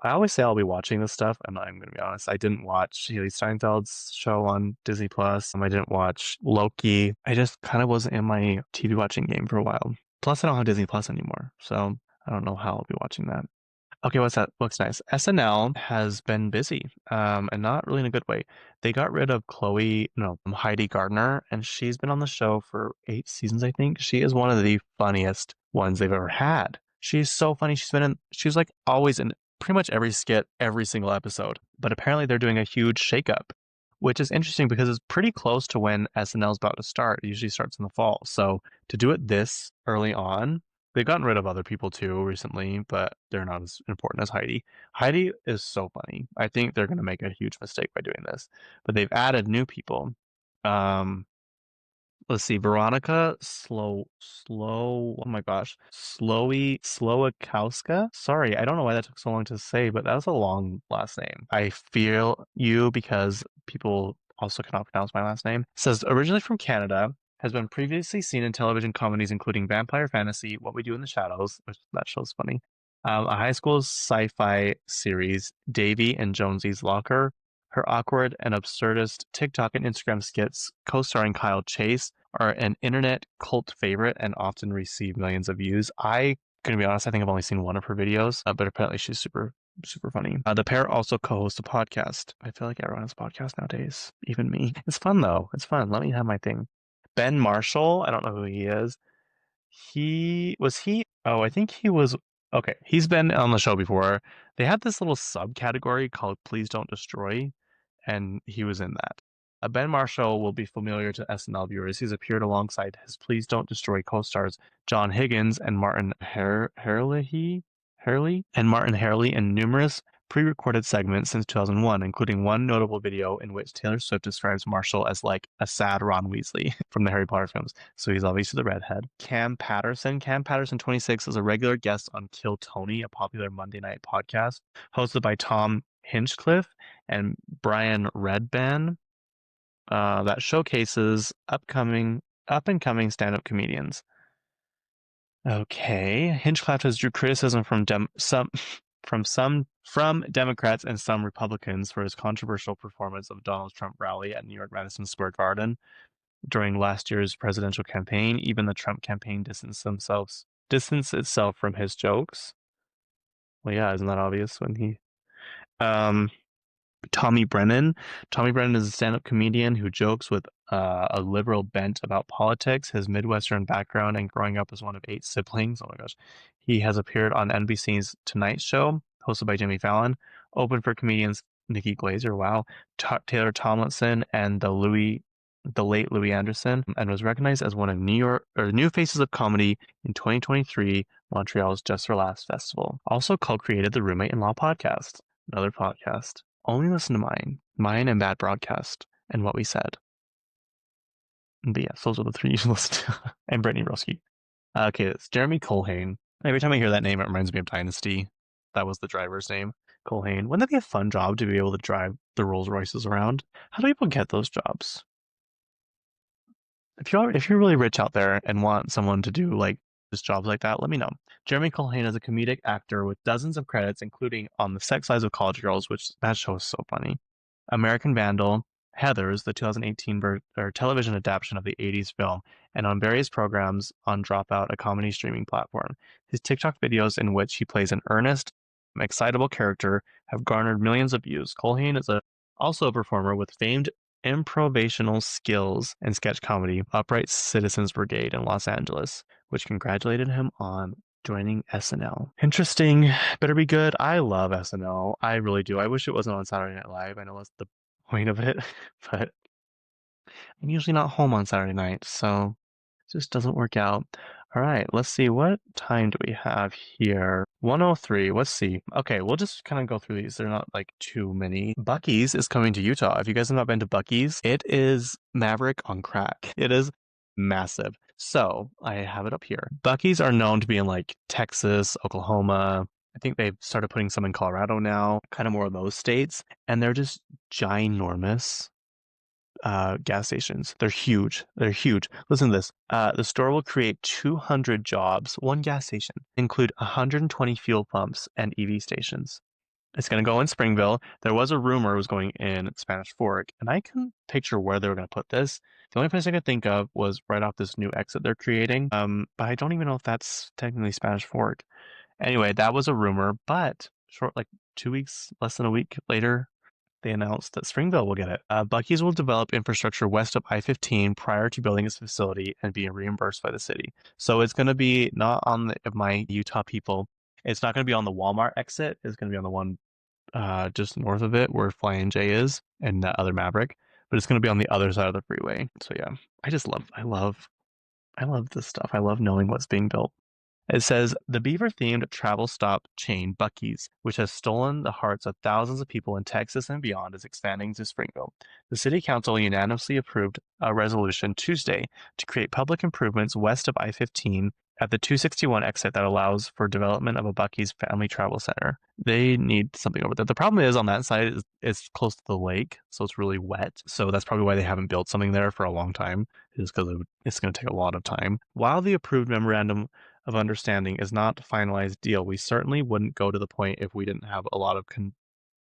always say I'll be watching this stuff, and I'm gonna be honest, I didn't watch Haley Steinfeld's show on Disney Plus. I didn't watch Loki. I just kind of wasn't in my TV watching game for a while. Plus, I don't have Disney Plus anymore, so I don't know how I'll be watching that. Okay, what's that? Looks nice. SNL has been busy, and not really in a good way. They got rid of Heidi Gardner, and she's been on the show for 8 seasons, I think. She is one of the funniest ones they've ever had. She's so funny. She's like always in pretty much every skit, every single episode. But apparently they're doing a huge shakeup, which is interesting because it's pretty close to when SNL is about to start. It usually starts in the fall. So to do it this early on, they've gotten rid of other people too recently, but they're not as important as Heidi. Heidi is so funny. I think they're going to make a huge mistake by doing this, but they've added new people. Um, let's see, Veronica oh my gosh, Slowikowska. Sorry, I don't know why that took so long to say, but that was a long last name. I feel you because people also cannot pronounce my last name. It says originally from Canada, has been previously seen in television comedies including Vampire Fantasy, What We Do in the Shadows, which that show's funny, a high school sci-fi series, Davy and Jonesy's Locker, her awkward and absurdist TikTok and Instagram skits, co-starring Kyle Chase, are an internet cult favorite and often receive millions of views. I, gonna be honest, I think I've only seen one of her videos, but apparently she's super, super funny. The pair also co-host a podcast. I feel like everyone has a podcast nowadays, even me. It's fun though. It's fun. Let me have my thing. Ben Marshall, I don't know who he is. Oh, I think he was. Okay, he's been on the show before. They had this little subcategory called Please Don't Destroy, and he was in that. Ben Marshall will be familiar to SNL viewers. He's appeared alongside his Please Don't Destroy co-stars John Higgins and Martin Hurley in numerous pre-recorded segments since 2001, including one notable video in which Taylor Swift describes Marshall as like a sad Ron Weasley from the Harry Potter films. So he's obviously the redhead. Cam Patterson, 26, is a regular guest on Kill Tony, a popular Monday night podcast hosted by Tom Hinchcliffe and Brian Redban that showcases up and coming stand-up comedians. Okay, Hinchcliffe has drew criticism from from Democrats and some Republicans for his controversial performance of Donald Trump rally at New York Madison Square Garden during last year's presidential campaign. Even the Trump campaign distanced itself from his jokes. Well, yeah, isn't that obvious when he um Tommy Brennan. Tommy Brennan is a stand-up comedian who jokes with a liberal bent about politics. His Midwestern background and growing up as one of 8 siblings. Oh my gosh. He has appeared on NBC's Tonight Show, hosted by Jimmy Fallon, open for comedians Nikki Glazer, wow, Taylor Tomlinson, and the late Louis Anderson, and was recognized as one of New Faces of Comedy in 2023 Montreal's Just for Laughs festival. Also co-created the Roommate in Law podcast, another podcast. Only listen to mine and Bad Broadcast, and What We Said. But yes, those are the 3 you should listen to. And Brittany Roski. Okay, it's Jeremy Colhane. Every time I hear that name, it reminds me of Dynasty. That was the driver's name, Colhane. Wouldn't that be a fun job to be able to drive the Rolls Royces around? How do people get those jobs? If you're really rich out there and want someone to do like just jobs like that, let me know. Jeremy Colhane is a comedic actor with dozens of credits, including On the Sex Lives of College Girls, which that show is so funny. American Vandal, Heathers, the 2018 television adaptation of the 80s film, and on various programs on Dropout, a comedy streaming platform. His TikTok videos, in which he plays an earnest, excitable character, have garnered millions of views. Colhane is also a performer with famed improvisational skills and sketch comedy, Upright Citizens Brigade in Los Angeles, which congratulated him on joining SNL. Interesting. Better be good. I love SNL. I really do. I wish it wasn't on Saturday Night Live. I know that's the point of it, but I'm usually not home on Saturday night, so it just doesn't work out. All right, let's see. What time do we have here? 1:03. Let's see. Okay, we'll just kind of go through these. They're not like too many. Buc-ee's is coming to Utah. If you guys have not been to Buc-ee's, it is Maverick on crack. It is massive. So I have it up here. Buc-ee's are known to be in like Texas, Oklahoma. I think they've started putting some in Colorado now, kind of more of those states, and they're just ginormous gas stations. They're huge. They're huge. Listen to this. The store will create 200 jobs, one gas station, include 120 fuel pumps and EV stations. It's going to go in Springville. There was a rumor it was going in Spanish Fork, and I can picture where they were going to put this. The only place I could think of was right off this new exit they're creating. But I don't even know if that's technically Spanish Fork. Anyway, that was a rumor, but like 2 weeks, less than a week later, they announced that Springville will get it. Buc-ee's will develop infrastructure west of I-15 prior to building its facility and being reimbursed by the city. So it's going to be not on my Utah people. It's not going to be on the Walmart exit. It's going to be on the one just north of it where Flying J is and that other Maverick. But it's going to be on the other side of the freeway. So yeah, I love this stuff. I love knowing what's being built. It says the beaver-themed travel stop chain Buc-ee's, which has stolen the hearts of thousands of people in Texas and beyond, is expanding to Springville. The city council unanimously approved a resolution Tuesday to create public improvements west of I-15 at the 261 exit that allows for development of a Buc-ee's family travel center. They need something over there. The problem is on that side it's close to the lake, so it's really wet. So that's probably why they haven't built something there for a long time, is because it's going to take a lot of time. While the approved memorandum of understanding is not a finalized deal, we certainly wouldn't go to the point if we didn't have a lot of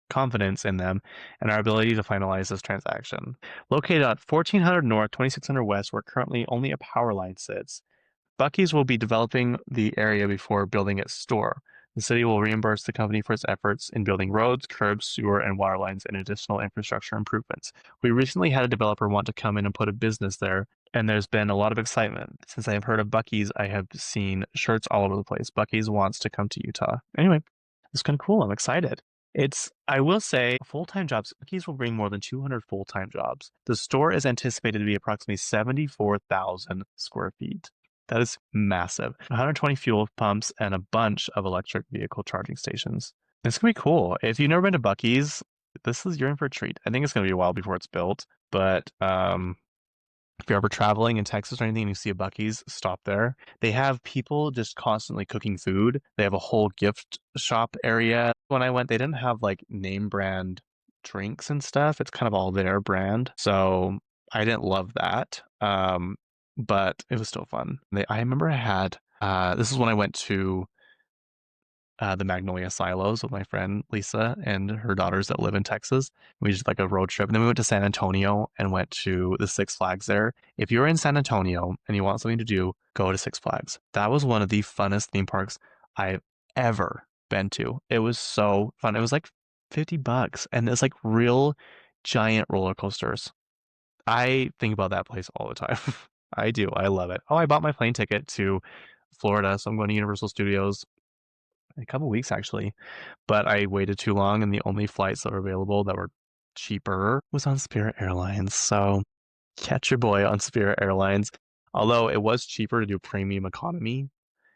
confidence in them and our ability to finalize this transaction. Located at 1400 North, 2600 West, where currently only a power line sits, Buc-ee's will be developing the area before building its store. The city will reimburse the company for its efforts in building roads, curbs, sewer, and water lines and additional infrastructure improvements. We recently had a developer want to come in and put a business there, and there's been a lot of excitement. Since I have heard of Buc-ee's, I have seen shirts all over the place. Buc-ee's wants to come to Utah. Anyway, it's kind of cool. I'm excited. I will say, full-time jobs. Buc-ee's will bring more than 200 full-time jobs. The store is anticipated to be approximately 74,000 square feet. That is massive. 120 fuel pumps and a bunch of electric vehicle charging stations. It's going to be cool. If you've never been to Buc-ee's, you're in for a treat. I think it's going to be a while before it's built, but if you're ever traveling in Texas or anything and you see a Buc-ee's, stop there. They have people just constantly cooking food. They have a whole gift shop area. when I went, they didn't have like name brand drinks and stuff. It's kind of all their brand. So I didn't love that. But it was still fun. I remember I had this is when I went to the Magnolia Silos with my friend Lisa and her daughters that live in Texas. We just like a road trip. And then we went to San Antonio and went to the Six Flags there. If you're in San Antonio and you want something to do, go to Six Flags. That was one of the funnest theme parks I've ever been to. It was so fun. It was like $50 and it's like real giant roller coasters. I think about that place all the time. I do. I love it. Oh, I bought my plane ticket to Florida, so I'm going to Universal Studios in a couple weeks actually, but I waited too long and the only flights that were available that were cheaper was on Spirit Airlines. So catch your boy on Spirit Airlines. Although it was cheaper to do premium economy.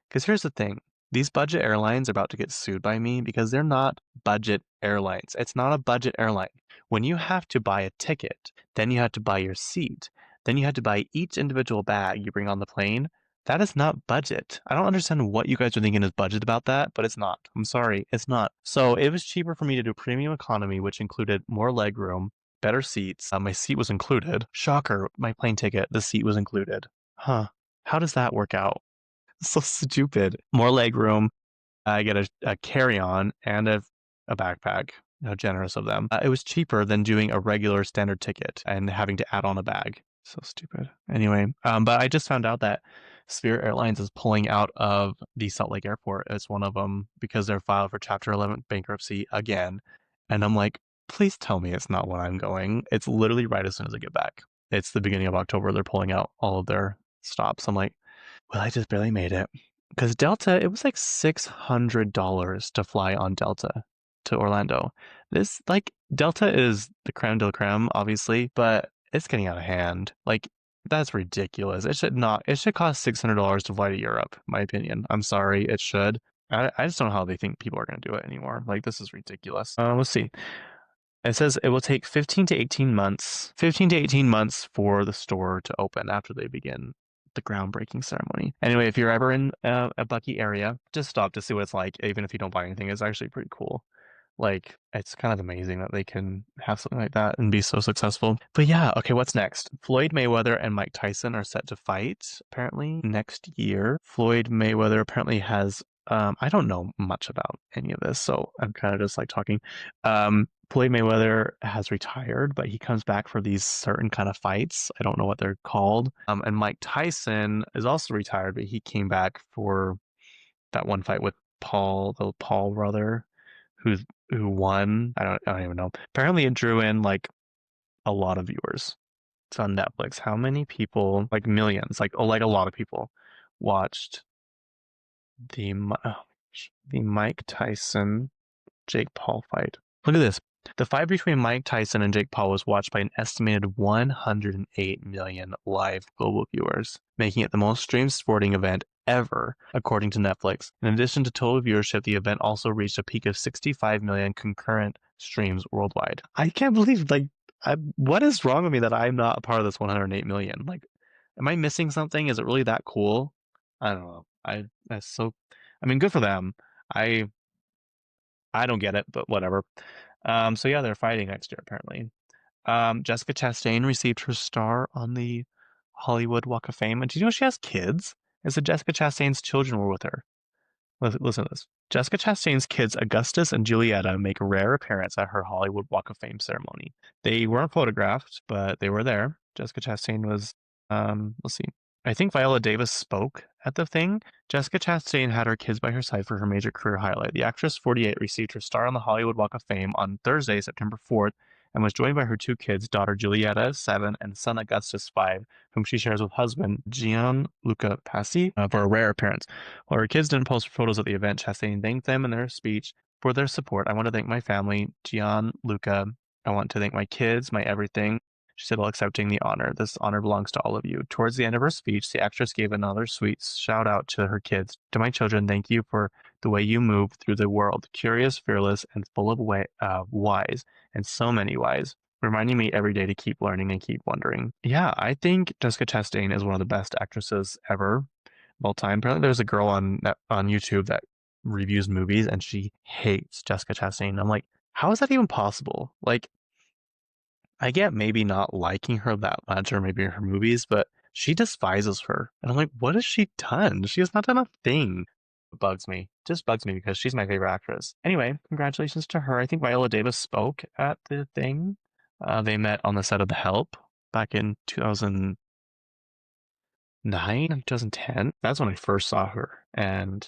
Because here's the thing, these budget airlines are about to get sued by me because they're not budget airlines. It's not a budget airline. When you have to buy a ticket, then you have to buy your seat, then you have to buy each individual bag you bring on the plane. That is not budget. I don't understand what you guys are thinking is budget about that, but it's not. I'm sorry, it's not. So it was cheaper for me to do premium economy, which included more leg room, better seats. My seat was included. Shocker, my plane ticket, the seat was included. Huh. How does that work out? So stupid. More leg room. I get a carry-on and a backpack. How generous of them. It was cheaper than doing a regular standard ticket and having to add on a bag. So stupid. Anyway, but I just found out that Spirit Airlines is pulling out of the Salt Lake Airport as one of them because they're filed for Chapter 11 bankruptcy again. And I'm like, please tell me it's not when I'm going. It's literally right as soon as I get back. It's the beginning of October. They're pulling out all of their stops. I'm like, well, I just barely made it. Because Delta, it was like $600 to fly on Delta to Orlando. This, like, Delta is the creme de la creme, obviously, but it's getting out of hand. Like, that's ridiculous. It should cost $600 to fly to Europe, in my opinion. I'm sorry, it should. I just don't know how they think people are going to do it anymore. Like, this is ridiculous. Let's see. It says it will take 15 to 18 months for the store to open after they begin the groundbreaking ceremony. Anyway, if you're ever in a Bucky area, just stop to see what it's like, even if you don't buy anything. It's actually pretty cool. Like, it's kind of amazing that they can have something like that and be so successful. But yeah, okay, what's next? Floyd Mayweather and Mike Tyson are set to fight apparently next year. Floyd Mayweather apparently has I don't know much about any of this, so I'm kind of just like talking. Floyd Mayweather has retired, but he comes back for these certain kind of fights. I don't know what they're called. And Mike Tyson is also retired, but he came back for that one fight with the Paul brother, who won. I don't even know. Apparently, it drew in like a lot of viewers. It's on Netflix. How many people? Like millions. Like a lot of people watched the Mike Tyson Jake Paul fight. Look at this. The fight between Mike Tyson and Jake Paul was watched by an estimated 108 million live global viewers, making it the most streamed sporting event ever, according to Netflix. In addition to total viewership, the event also reached a peak of 65 million concurrent streams worldwide. I can't believe, what is wrong with me that I'm not a part of this 108 million? Like, am I missing something? Is it really that cool? I don't know. I mean, good for them. I I don't get it, but whatever. So yeah, they're fighting next year apparently. Jessica Chastain received her star on the Hollywood Walk of Fame, and do you know she has kids? And so Jessica Chastain's children were with her. Listen to this. Jessica Chastain's kids, Augustus and Julieta, make a rare appearance at her Hollywood Walk of Fame ceremony. They weren't photographed, but they were there. Jessica Chastain was, let's see. I think Viola Davis spoke at the thing. Jessica Chastain had her kids by her side for her major career highlight. The actress, 48, received her star on the Hollywood Walk of Fame on Thursday, September 4th, and was joined by her two kids, daughter Julieta, 7, and son Augustus, 5, whom she shares with husband Gianluca Passi for a rare appearance. While her kids didn't post photos at the event, Chastain thanked them in their speech for their support. I want to thank my family, Gianluca. I want to thank my kids, my everything. She said while accepting the honor. This honor belongs to all of you. Towards the end of her speech, the actress gave another sweet shout out to her kids. To my children, thank you for the way you move through the world. Curious, fearless, and full of wise, and so many wise. Reminding me every day to keep learning and keep wondering. Yeah, I think Jessica Chastain is one of the best actresses ever of all time. Apparently, there's a girl on YouTube that reviews movies and she hates Jessica Chastain. I'm like, how is that even possible? Like, I get maybe not liking her that much or maybe her movies, but she despises her. And I'm like, what has she done? She has not done a thing. It bugs me. Just bugs me because she's my favorite actress. Anyway, congratulations to her. I think Viola Davis spoke at the thing. They met on the set of The Help back in 2009, 2010. That's when I first saw her. And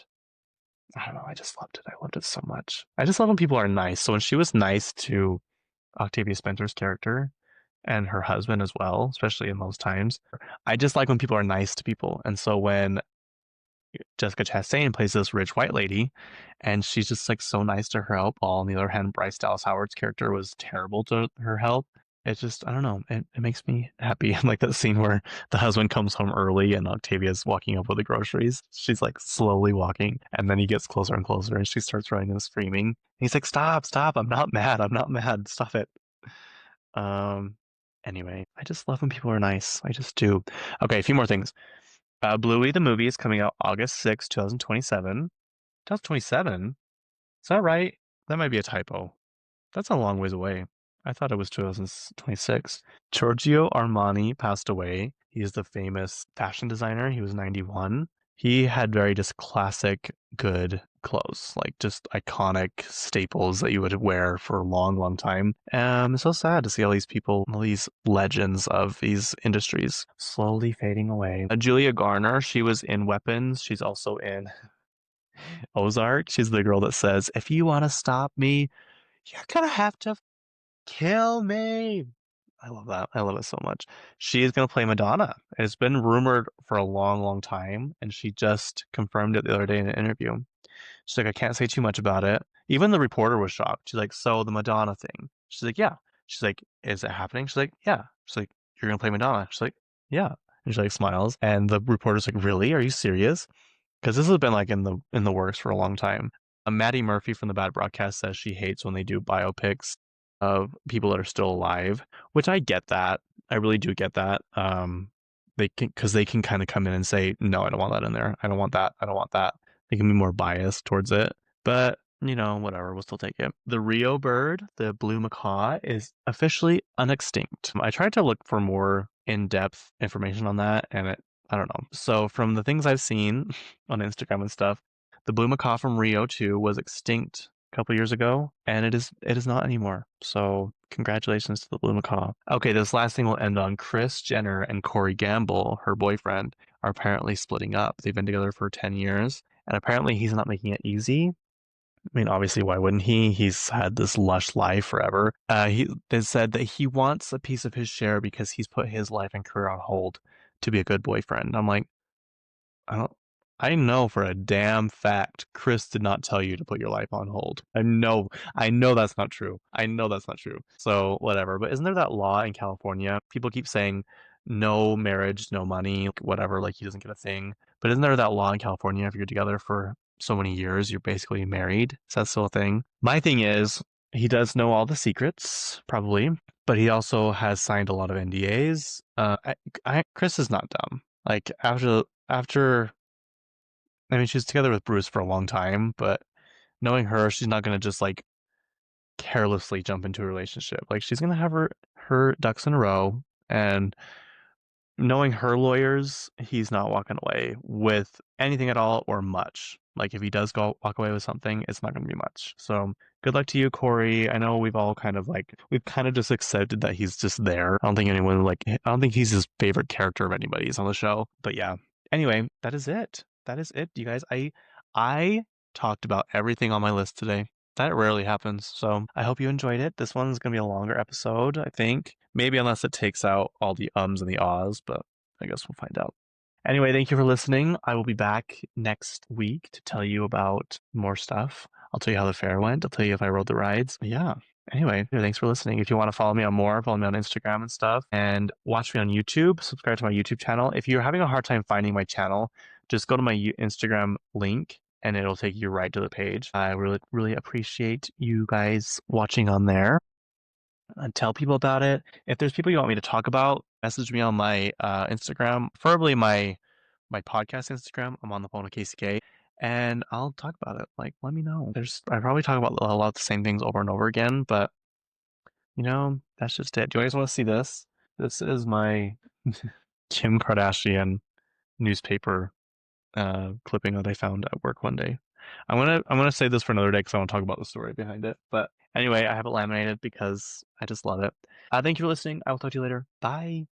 I don't know, I just loved it. I loved it so much. I just love when people are nice. So when she was nice to Octavia Spencer's character and her husband as well, especially in those times. I just like when people are nice to people. And so when Jessica Chastain plays this rich white lady and she's just like so nice to her help, while on the other hand, Bryce Dallas Howard's character was terrible to her help. It just, I don't know, it makes me happy. Like that scene where the husband comes home early and Octavia's walking up with the groceries. She's like slowly walking and then he gets closer and closer and she starts running and screaming. He's like, stop, stop. I'm not mad. I'm not mad. Stop it. Um, anyway, I just love when people are nice. I just do. Okay, a few more things. Bluey the movie is coming out August 6th, 2027. 2027? Is that right? That might be a typo. That's a long ways away. I thought it was 2026. Giorgio Armani passed away. He is the famous fashion designer. He was 91. He had very just classic good clothes, like just iconic staples that you would wear for a long, long time. It's so sad to see all these people, all these legends of these industries slowly fading away. Julia Garner, she was in Weapons. She's also in Ozark. She's the girl that says, if you want to stop me, you're gonna have to kill me. I love that. I love it so much. She is going to play Madonna. It's been rumored for a long, long time, and she just confirmed it the other day in an interview. She's like, I can't say too much about it. Even the reporter was shocked. She's like, so the Madonna thing. She's like, yeah. She's like, is it happening? She's like, yeah. She's like, you're going to play Madonna. She's like, yeah. And she like smiles. And the reporter's like, really? Are you serious? Because this has been like in the works for a long time. Maddie Murphy from the Bad Broadcast says she hates when they do biopics of people that are still alive, which I get that. I really do get that. They can because they can kind of come in and say, no, I don't want that in there. I don't want that. I don't want that. They can be more biased towards it, but whatever. We'll still take it. The Rio bird, the blue macaw, is officially unextinct. I tried to look for more in-depth information on that, and I don't know. So from the things I've seen on Instagram and stuff, the blue macaw from Rio 2 was extinct a couple years ago, and it is not anymore. So congratulations to the blue macaw. Okay, this last thing will end on Kris Jenner and Corey Gamble, her boyfriend, are apparently splitting up. They've been together for 10 years, and apparently he's not making it easy. I mean, obviously, why wouldn't he? He's had this lush life forever. They said that he wants a piece of his share because he's put his life and career on hold to be a good boyfriend. I'm like, I don't. I know for a damn fact Kris did not tell you to put your life on hold. I know that's not true. I know that's not true. So whatever. But isn't there that law in California? People keep saying no marriage, no money, whatever, like he doesn't get a thing. But isn't there that law in California if you're together for so many years, you're basically married? Is that still a thing? My thing is he does know all the secrets, probably, but he also has signed a lot of NDAs. Kris is not dumb. Like after I mean, she's together with Bruce for a long time, but knowing her, she's not going to just like carelessly jump into a relationship. Like she's going to have her ducks in a row, and knowing her lawyers, he's not walking away with anything at all or much. Like if he does go walk away with something, it's not going to be much. So good luck to you, Corey. I know we've kind of just accepted that he's just there. I don't think he's his favorite character of anybody's on the show. But yeah. Anyway, that is it. That is it, you guys. I talked about everything on my list today. That rarely happens. So I hope you enjoyed it. This one's going to be a longer episode, I think. Maybe unless it takes out all the ums and the ahs, but I guess we'll find out. Anyway, thank you for listening. I will be back next week to tell you about more stuff. I'll tell you how the fair went. I'll tell you if I rode the rides. Yeah. Anyway, thanks for listening. If you want to follow me on more, follow me on Instagram and stuff, and watch me on YouTube. Subscribe to my YouTube channel. If you're having a hard time finding my channel, just go to my Instagram link and it'll take you right to the page. I really, really appreciate you guys watching on there. And tell people about it. If there's people you want me to talk about, message me on my Instagram, preferably my podcast Instagram. I'm on the phone with Kacey K. and I'll talk about it. Like, let me know. I probably talk about a lot of the same things over and over again, but that's just it. Do you guys want to see this? This is my Kim Kardashian newspaper clipping that I found at work one day. I'm gonna save this for another day because I want to talk about the story behind it. But anyway, I have it laminated because I just love it. Thank you for listening. I will talk to you later. Bye.